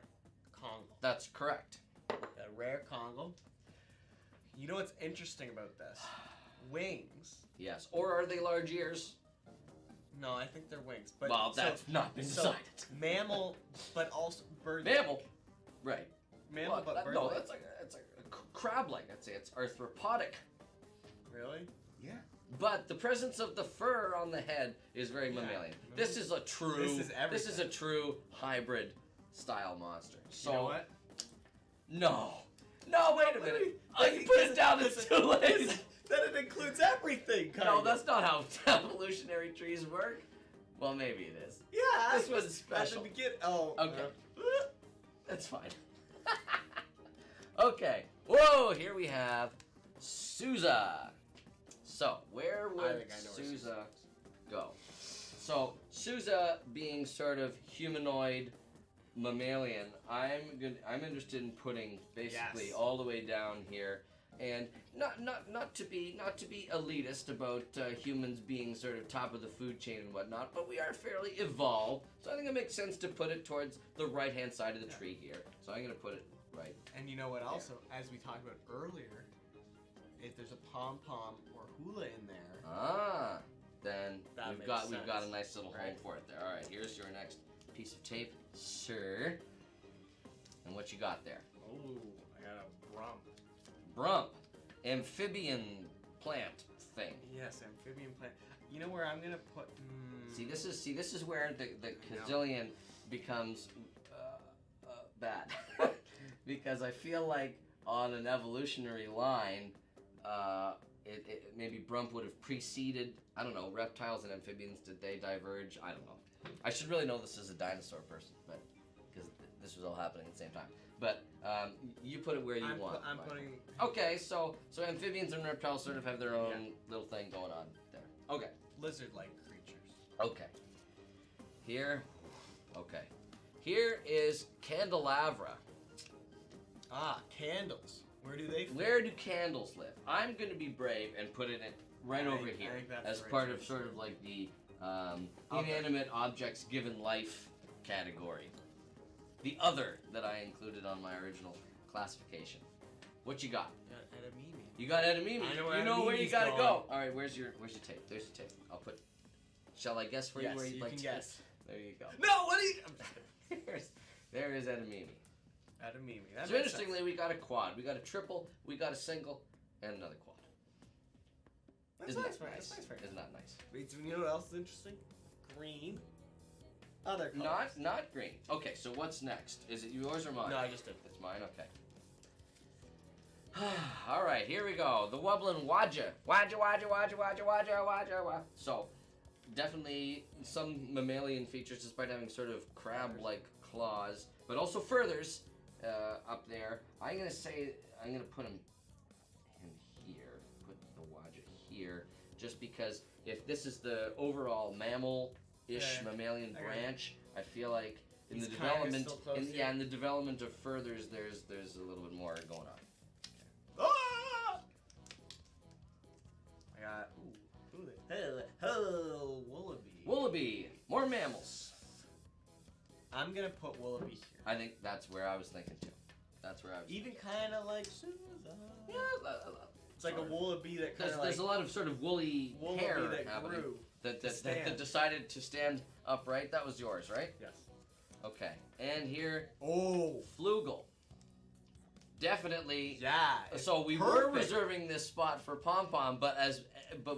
Congo. That's correct. A rare Congo. You know what's interesting about this? Wings. Yes. Or are they large ears? No, I think they're wings. But Well, that's not been decided. Mammal, but also bird. Mammal. Right. Mammal, Well, but bird. no, that's like a crab-like. I'd say it's arthropodic. Really? Yeah. But the presence of the fur on the head is very Yeah. mammalian. This is a true. This is everything. This is a true hybrid style monster. So You know what? no, wait a minute. Oh, you Because- put it down. It's too late. Then it includes everything, kind No, of. that's not how evolutionary trees work. Well, maybe it is. Yeah, This one's special. At the begin. Oh. Okay. That's fine. Okay. Whoa, here we have Sousa. So, where I would think I know where Sousa go? So, Sousa being sort of humanoid mammalian, I'm interested in putting basically Yes. all the way down here, and not to be elitist about humans being sort of top of the food chain and whatnot, but we are fairly evolved, so I think it makes sense to put it towards the right hand side of the tree here. So I'm gonna put it right. And you know what? Also, as we talked about earlier, if there's a pom pom or hula in there, Then That we've makes got a sense. nice little home Right. for it there. All right, here's your next piece of tape, sir. And what you got there? oh, I got a rump. Brump, amphibian plant thing. Yes, amphibian plant. You know where I'm gonna put? See, this is where the Kazillion becomes bad, because I feel like on an evolutionary line, it maybe Brump would have preceded. I don't know, reptiles and amphibians. Did they diverge? I don't know. I should really know this as a dinosaur person, but because this was all happening at the same time. But you put it where you want. I'm Mike. putting. Okay, so amphibians and reptiles sort of have their own little thing going on there. Okay. Lizard-like creatures. Okay. Here. Okay. Here is candelabra. Ah, candles. Where do they fit? Where do candles live? I'm going to be brave and put it in right I over think- here I think that's as the right part of choice. sort of like the Okay. inanimate objects given life category. The other that I included on my original classification. What you got? Edamame. You got edamame. I know where You know where you edamame's gotta going. go. All right, where's your tape? There's your tape. I'll put. Shall I guess for Yes, you where you'd you like can to guess. There you go. No, what are you? I'm just kidding. There is edamame. Edamame. That So makes interestingly, sense. we got a quad, we got a triple, we got a single, and another quad. That's Isn't nice, that right? nice? That's nice, right? Isn't that nice? Wait, so you know what else is interesting? Green. Other colors. Not green. Okay, so what's next? Is it yours or mine? No, I just did. It's mine. Okay. All right, here we go. The Wublin Wadja. Wadja. So, definitely some mammalian features despite having sort of crab-like claws, but also furthers up there. I'm going to put him here. Put the Wadja here, just because if this is the overall mammal-ish Yeah, mammalian I got it. branch, I feel like in He's the kinda development, still close here. in the development of furthers, there's a little bit more going on. Ah! I got. Hello, Wallaby. Wallaby, more mammals. I'm gonna put Wallaby here. I think that's where I was thinking too. That's where I was. Even kind of like Susan. Yeah, It's like a Wallaby that kind There's of a lot of sort of woolly Wallaby hair that happening grew. that stand. decided to stand upright. That was yours, right? Yes. Okay. And here, Oh. Flugel. Definitely. Yeah. So we were reserving this spot for Pom Pom, but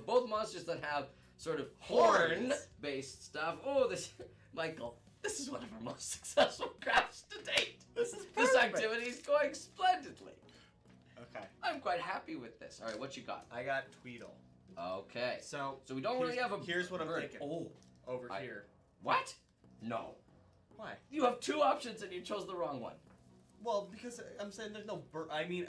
both monsters that have sort of Horns. horn-based stuff. Oh, this, Michael. This is one of our most successful crafts to date. This is This perfect. activity is going splendidly. Okay. I'm quite happy with this. All right, what you got? I got Tweedle. Okay. So We don't really here's- have a. Here's what I'm bird. thinking. Oh, Over I- here. what? No. Why? You have two options and you chose the wrong one. Well, because I'm saying there's no bird. I mean,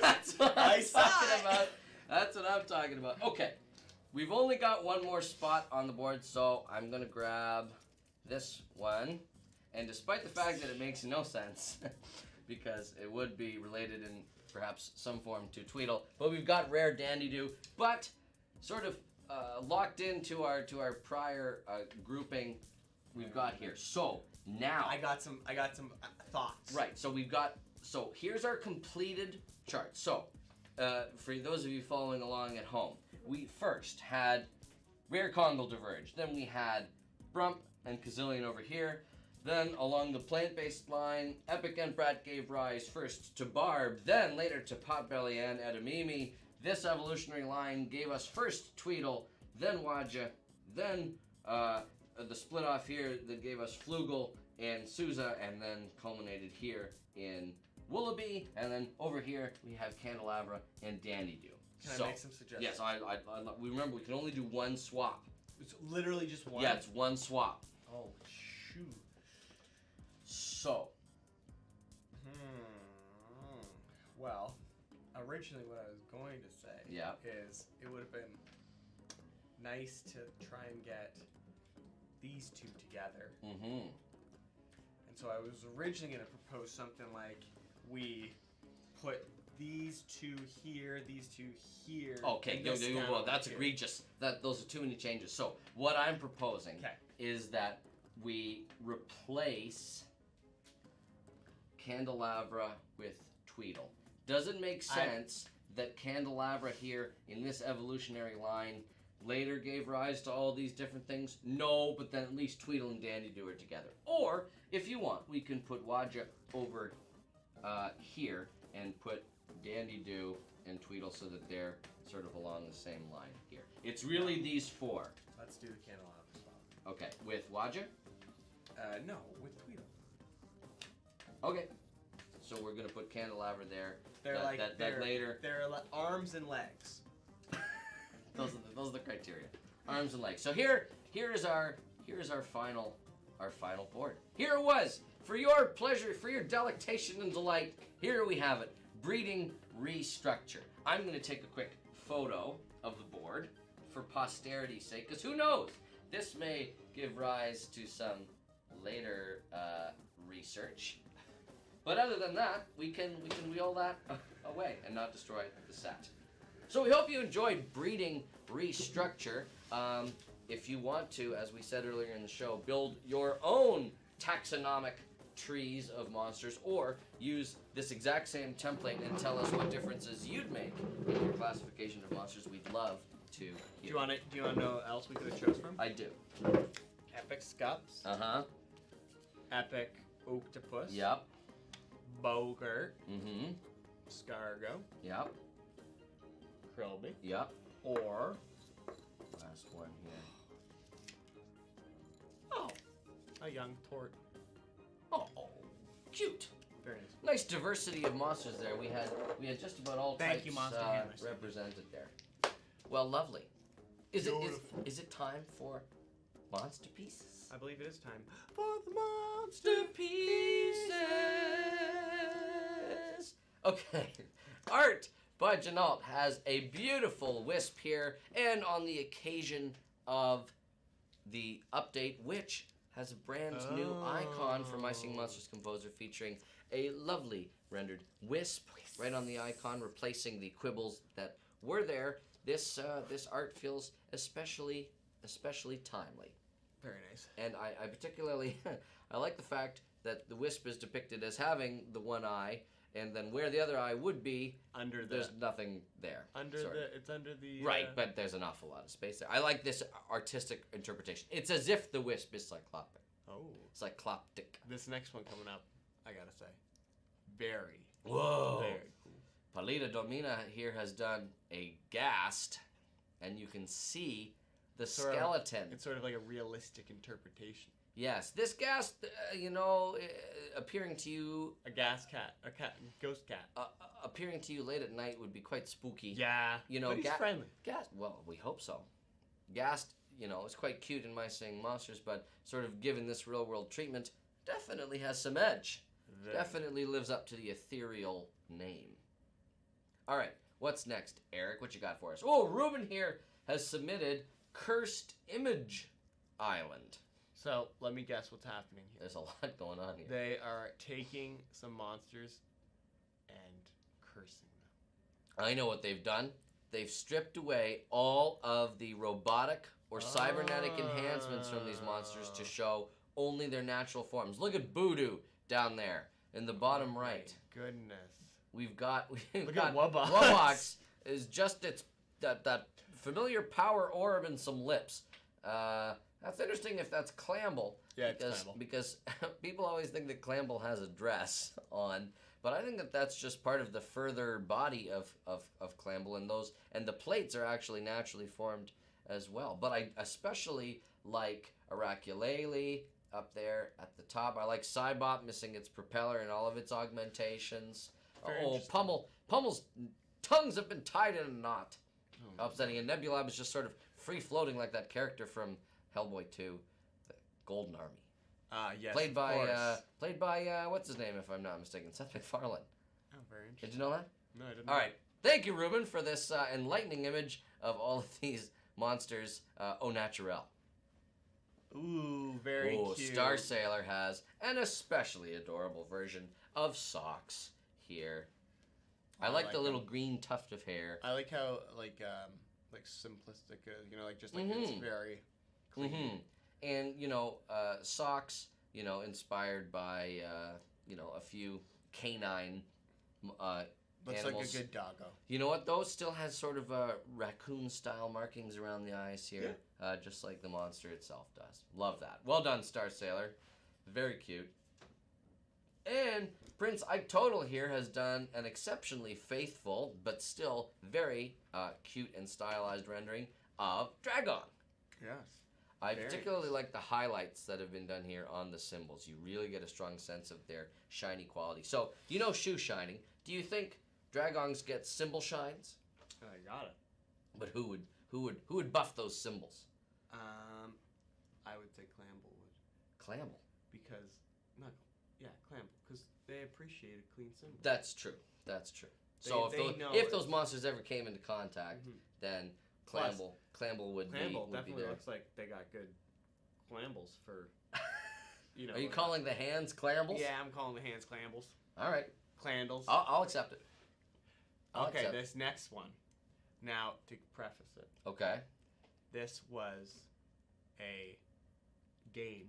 That's what I I'm saw talking it. about. That's what I'm talking about. Okay. We've only got one more spot on the board, so I'm going to grab this one. And despite the fact that it makes no sense, because it would be related in perhaps some form to Tweedle, but we've got Rare Dandy-Doo, but sort of locked into our prior grouping we've got here. So now I got some thoughts. right. So we've got. So here's our completed chart. So for those of you following along at home, we first had Rare Kongal Diverge. Then we had Brump and Kazillion over here. Then along the plant-based line, Epic and Brat gave rise first to Barb, then later to Potbelly and Edamame. This evolutionary line gave us first Tweedle, then Wadja, then the split off here that gave us Flugel and Sousa, and then culminated here in Woolabee, and then over here we have Candelabra and Dandy Dew. Can I make some suggestions? Yes, we remember we can only do one swap. It's literally just one? Yeah, it's one swap. Oh, shoot. So. Well, originally what I was going to say is it would have been nice to try and get these two together. Mm-hmm. And so I was originally going to propose something like we put these two here, these two here. Okay, well, that's egregious. Those are too many changes. So what I'm proposing is that we replace Candelabra with Tweedle. Does it make sense that Candelabra here in this evolutionary line later gave rise to all these different things? No, but then at least Tweedle and Dandy Dew are together. Or, if you want, we can put Wadja over here and put Dandy Dew and Tweedle so that they're sort of along the same line here. It's really these four. Let's do the Candelabra swap. Okay, with Wadja? No, with Tweedle. Okay. So we're gonna put Candelabra there. They're They're arms and legs. those are the criteria. Arms and legs. So here is our final board. Here it was. For your pleasure, for your delectation and delight, here we have it. Breeding Restructure. I'm gonna take a quick photo of the board for posterity's sake, because who knows? This may give rise to some later research. But other than that, we can wheel that away and not destroy the set. So we hope you enjoyed Breeding Restructure. If you want to, as we said earlier in the show, build your own taxonomic trees of monsters, or use this exact same template and tell us what differences you'd make in your classification of monsters, we'd love to hear. Do you want to know what else we could have chose from? I do. Epic Scups. Uh-huh. Epic Octopus. Yep. Bogart. Mm-hmm. Scargo. Yep. Krillby. Yep. Or last one here. Oh, a young Tort. Oh, cute. Very nice. Nice diversity of monsters there. We had just about all Thank types you, Monster Hammers. represented there. Well, lovely. Is it time for Monsterpieces? I believe it is time for the Monsterpieces. Okay, Art by Janalt has a beautiful wisp here, and on the occasion of the update, which has a brand new icon for My Singing Monsters Composer, featuring a lovely rendered wisp right on the icon, replacing the quibbles that were there. This art feels especially timely. Very nice. And I particularly I like the fact that the wisp is depicted as having the one eye, and then where the other eye would be, there's nothing there. It's under the right, but there's an awful lot of space there. I like this artistic interpretation. It's as if the wisp is cyclopic. Oh. Cycloptic. This next one coming up, I gotta say, very. Whoa. Very cool. Palita Domina here has done a ghast, and you can see the skeleton. It's sort of like a realistic interpretation. Yes, this ghast, appearing to you... A ghost cat. Appearing to you late at night would be quite spooky. Yeah, but he's friendly. Ghast, well, we hope so. Ghast, is quite cute in My Singing Monsters, but sort of given this real-world treatment, definitely has some edge. Definitely lives up to the ethereal name. All right, what's next, Eric? What you got for us? Oh, Ruben here has submitted Cursed Image Island. So, let me guess what's happening here. There's a lot going on here. They are taking some monsters and cursing them. I know what they've done. They've stripped away all of the robotic or cybernetic enhancements from these monsters to show only their natural forms. Look at Voodoo down there in the bottom right. Goodness. Look at Wubbox. Wubbox is just that familiar power orb and some lips. That's interesting if that's Clamble. Yeah, it's Clamble. Because people always think that Clamble has a dress on, but I think that that's just part of the further body of Clamble, and the plates are actually naturally formed as well. But I especially like Araculele up there at the top. I like Cybot missing its propeller and all of its augmentations. Very Oh, interesting. Pummel's tongues have been tied in a knot. Upsetting. And Nebulab is just sort of free floating like that character from Hellboy 2, the Golden Army. Yes. Played of by course. what's his name if I'm not mistaken, Seth MacFarlane. Oh, very Did interesting. you know that? No, I didn't. All right. Thank you, Ruben, for this enlightening image of all of these monsters au naturel. Ooh, very cute. Star Sailor has an especially adorable version of Socks here. I like the little green tuft of hair. I like how like simplistic, just like it's very clean. And Socks, inspired by a few canine Looks animals. like a good doggo. You know what though? Still has sort of raccoon style markings around the eyes here, just like the monster itself does. Love that. Well done, Star Sailor. Very cute. And Prince Ike Total here has done an exceptionally faithful, but still very cute and stylized rendering of Dragon. Yes. I Very particularly nice. like the highlights that have been done here on the symbols. You really get a strong sense of their shiny quality. So, shoe shining. Do you think Dragons get symbol shines? I got it. But who would buff those symbols? I would say Clamble would. Clamble. Because, Clamble. Because they appreciate a clean symbol. That's true. So they know if it. those monsters ever came into contact, then Plus, Clamble would Clamble be definitely there. looks like they got good clambles for, Are you calling the hands Clambles? Yeah, I'm calling the hands clambles. All right. Clandles. I'll accept it. Okay, this next one. Now, to preface it, Okay. this was a game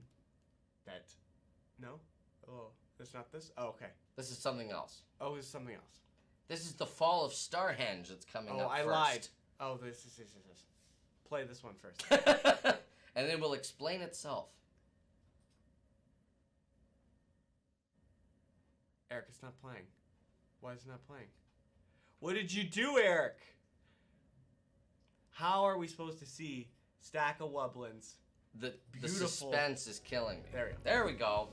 that... No? Oh, it's not this? Oh, okay. This is something else. Oh, it's something else. This is the fall of Starhenge that's coming Oh, up I first. lied. Oh, this. Play this one first. And then we'll explain itself. Eric, it's not playing. Why is it not playing? What did you do, Eric? How are we supposed to see Stack of Wubblins? The Beautiful. suspense is killing me. There we go. There we go.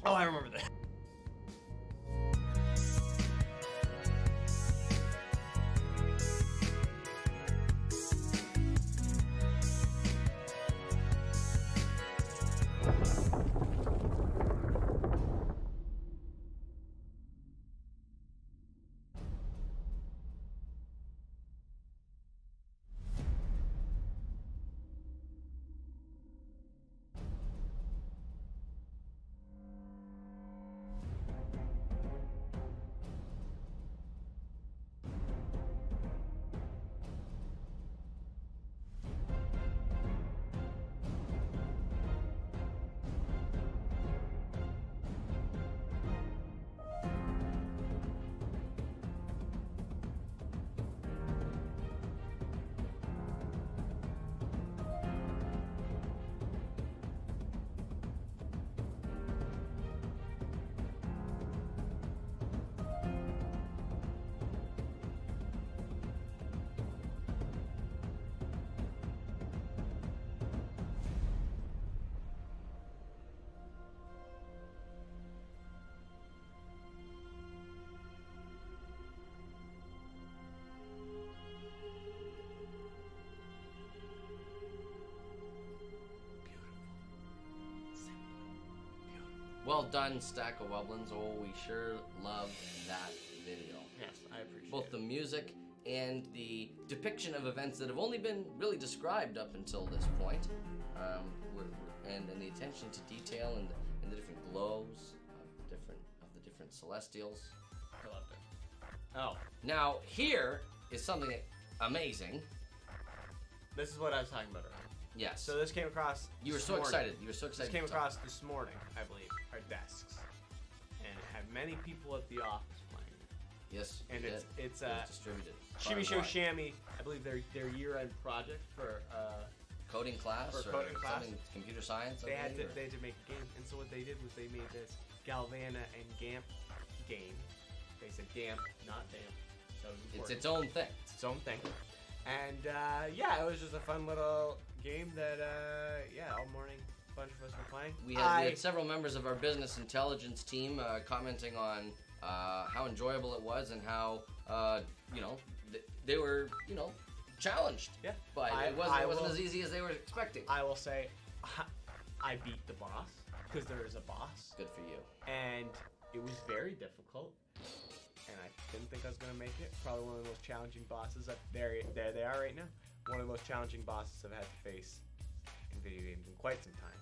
Oh, I remember that. Well done, Stack of Wubblins. Oh, we sure love that video. Yes, I appreciate Both the music and the depiction of events that have only been really described up until this point, and the attention to detail and the different glows of the different celestials. I loved it. Oh, Now here is something amazing. this is what I was talking about earlier. Yes. So this came across. You were this so morning. excited. You were so This excited. came to talk. across this morning, I believe, our desks, and it had many people at the office playing. Yes. And we it's did. it's It was distributed. Shimmy far Show and wide. Shammy. I believe their year-end project for Coding class For or coding class. something, computer science. I they had believe, or- to make a game, and so what they did was they made this Galvana and Gamp game. They said Gamp, not Damp. So it was It's important. its own thing. It's its own thing. And yeah, it was just a fun little game that all morning a bunch of us were fine. We had several members of our business intelligence team commenting on how enjoyable it was and how they were challenged. Yeah. But it wasn't as easy as they were expecting. I will say, I beat the boss because there is a boss, Good for you. and it was very difficult. And I didn't think I was gonna make it. Probably one of the most challenging bosses. There they are right now. One of the most challenging bosses I've had to face in video games in quite some time.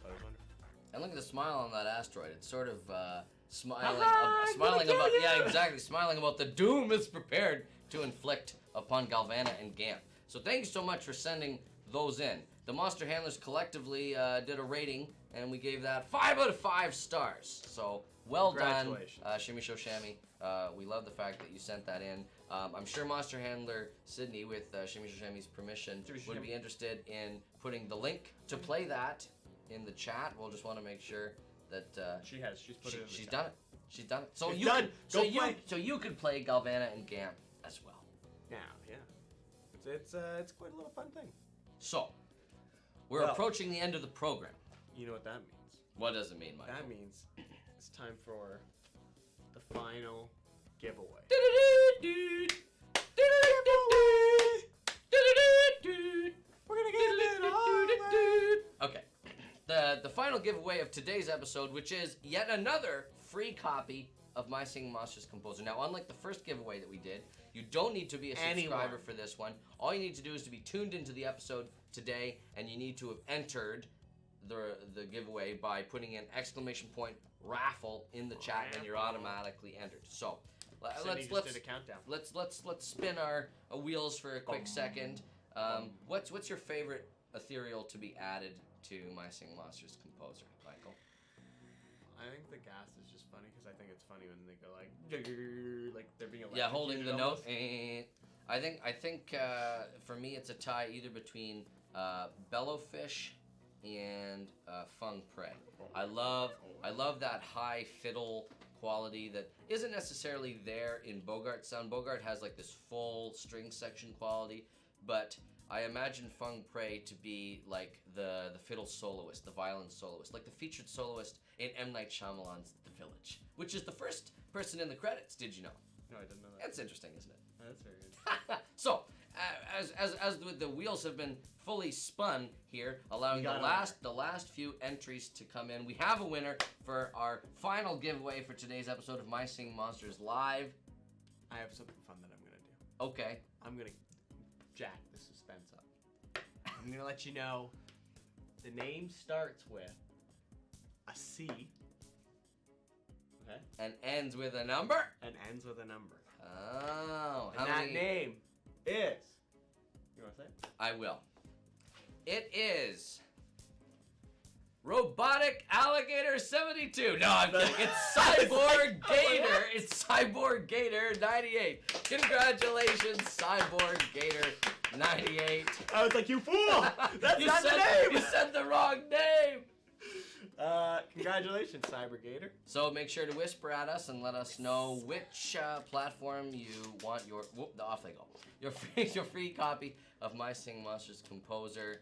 But it was wonderful. And look at the smile on that asteroid. It's sort of smiling about the doom it's prepared to inflict upon Galvana and Gamp. So thanks so much for sending those in. The Monster Handlers collectively did a rating, and we gave that 5 out of 5 stars. So well done, Shimmy Show Shammy. We love the fact that you sent that in. I'm sure Monster Handler Sydney, with Shimmy Show Shammy's permission, would be interested in putting the link to play that in the chat. We'll just want to make sure that She's put it in the she's chat. done it. She's done it. So It's you done. Can, so you could play Galvana and Gamp as well. Now, yeah. It's quite a little fun thing. So we're approaching the end of the program. You know what that means? What does it mean, Mike? That means it's time for the final giveaway. We're gonna give it all away. Okay. The final giveaway of today's episode, which is yet another free copy of My Singing Monsters Composer. Now, unlike the first giveaway that we did, you don't need to be a subscriber for this one. All you need to do is to be tuned into the episode today, and you need to have entered the giveaway by putting in !raffle in the chat, and you're automatically entered. So let's did a countdown. let's spin our wheels for a quick second. What's your favorite ethereal to be added to My Singing Monsters Composer, Michael? I think the gas is just funny because I think it's funny when they go like they're being Holding the almost. note. I think for me it's a tie either between Bellowfish and Feng Prey. I love that high fiddle quality that isn't necessarily there in Bogart's sound. Bogart has like this full string section quality, but I imagine Feng Prey to be like the fiddle soloist, the violin soloist, like the featured soloist in M. Night Shyamalan's The Village, which is the first person in the credits. Did you know? No, I didn't know that. That's interesting, isn't it? That's very good. So, as the wheels have been fully spun here, allowing the last few entries to come in, we have a winner for our final giveaway for today's episode of My Singing Monsters Live. I have something fun that I'm gonna do. Okay. I'm gonna jack the suspense up. I'm gonna let you know the name starts with a C. Okay. And ends with a number? And ends with a number. Oh. And that name is... You wanna say it? I will. It is... Robotic Alligator 72. No, I'm kidding. It's Cyborg Gator. It's Cyborg Gator 98. Congratulations, Cyborg Gator 98. I was like, you fool! That's not the name! You said the wrong name. Congratulations, Cyber Gator. So make sure to whisper at us and let us know which platform you want off they go. Your free copy of My Singing Monsters Composer.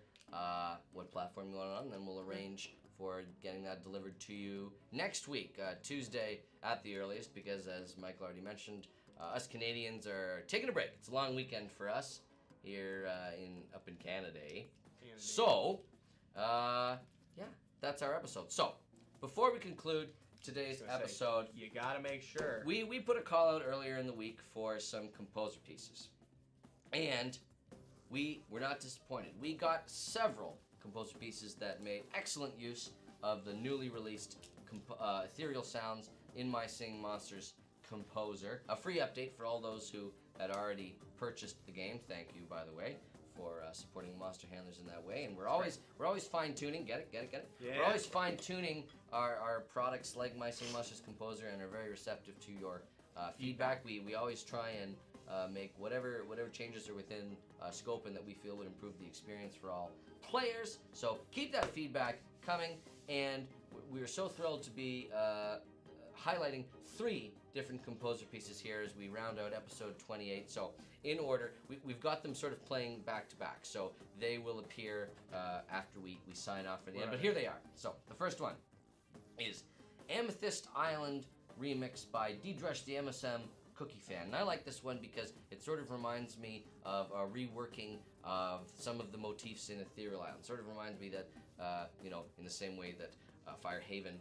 What platform you want it on, and then we'll arrange for getting that delivered to you next week, Tuesday at the earliest, because as Michael already mentioned, us Canadians are taking a break. It's a long weekend for us here up in Canada. So, that's our episode. So, before we conclude today's episode, you gotta make sure. We put a call out earlier in the week for some composer pieces, and we were not disappointed. We got several composer pieces that made excellent use of the newly released ethereal sounds in My Singing Monsters Composer. A free update for all those who had already purchased the game. Thank you, by the way, for supporting Monster Handlers in that way. And we're always fine tuning. Get it. Yeah. We're always fine tuning our products like My Singing Monsters Composer, and are very receptive to your feedback. We always try and make whatever changes are within scope and that we feel would improve the experience for all players. So keep that feedback coming, and we're so thrilled to be highlighting 3 different composer pieces here as we round out episode 28. So in order, we've got them sort of playing back to back. So they will appear after we sign off for the end. But here they are. So the first one is Amethyst Island remix by Dedrush the MSM Cookie Fan. And I like this one because it sort of reminds me of a reworking of some of the motifs in Ethereal Island. Sort of reminds me that, in the same way that Firehaven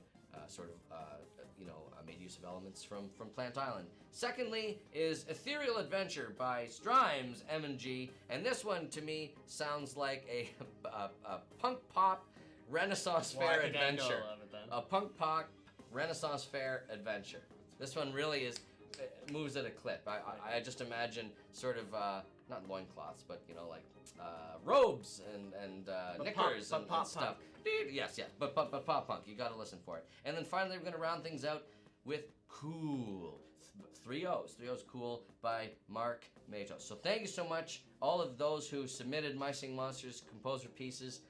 made use of elements from Plant Island. Secondly is Ethereal Adventure by Strymes M&G, and this one to me sounds like a punk pop Renaissance Fair adventure. A punk pop Renaissance Fair adventure. This one really is moves at a clip. I just imagine sort of not loincloths, but robes and knickers and stuff. Yes, but pop punk. You gotta listen for it. And then finally, we're gonna round things out with Cool. 3 O's. 3 O's Cool by Marc, Matos. So thank you so much, all of those who submitted My Sing Monsters composer pieces.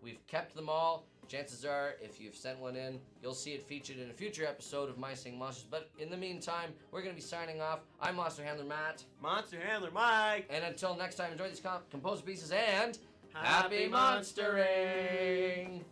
We've kept them all. Chances are, if you've sent one in, you'll see it featured in a future episode of My Sing Monsters. But in the meantime, we're going to be signing off. I'm Monster Handler Matt. Monster Handler Mike. And until next time, enjoy these composer pieces and Happy monstering!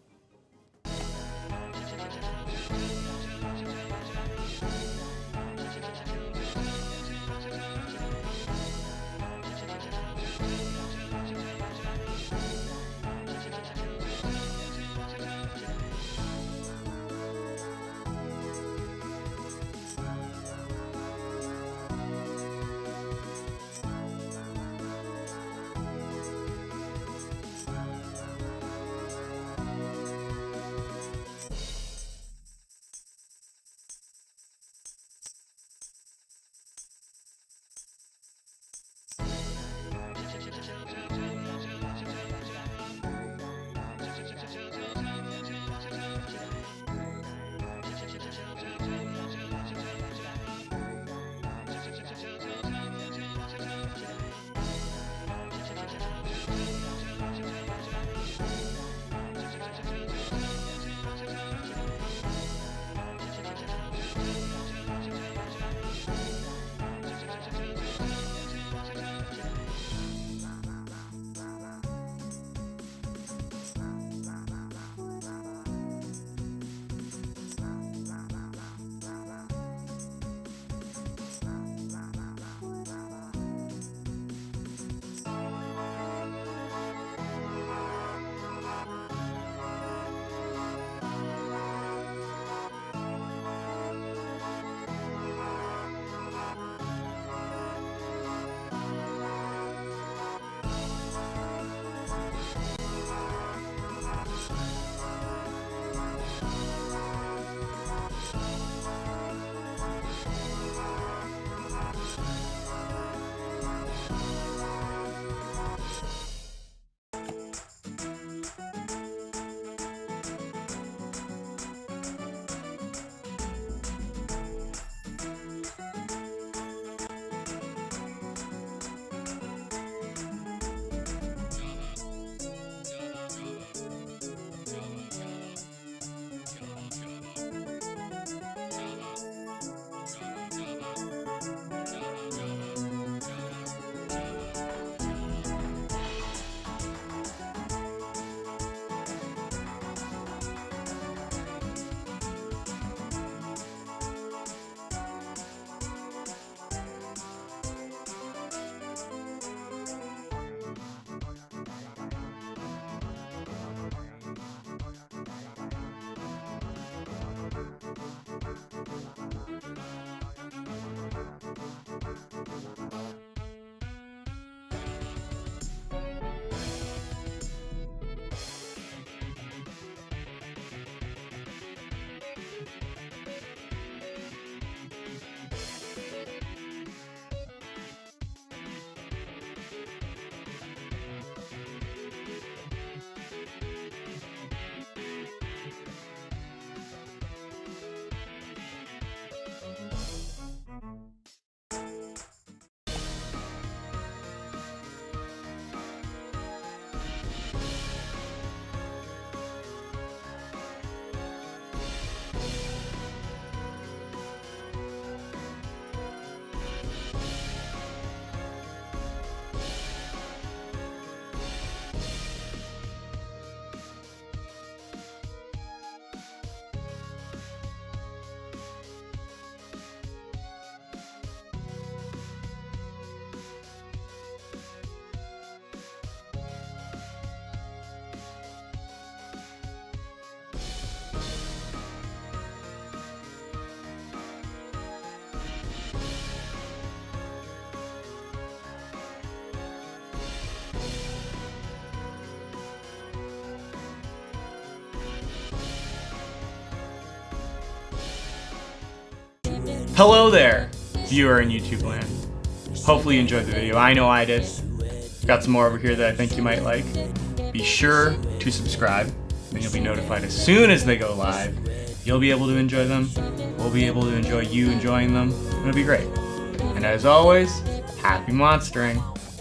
Hello there, viewer in YouTube land. Hopefully you enjoyed the video. I know I did. Got some more over here that I think you might like. Be sure to subscribe, and you'll be notified as soon as they go live. You'll be able to enjoy them. We'll be able to enjoy you enjoying them. It'll be great. And as always, happy monstering.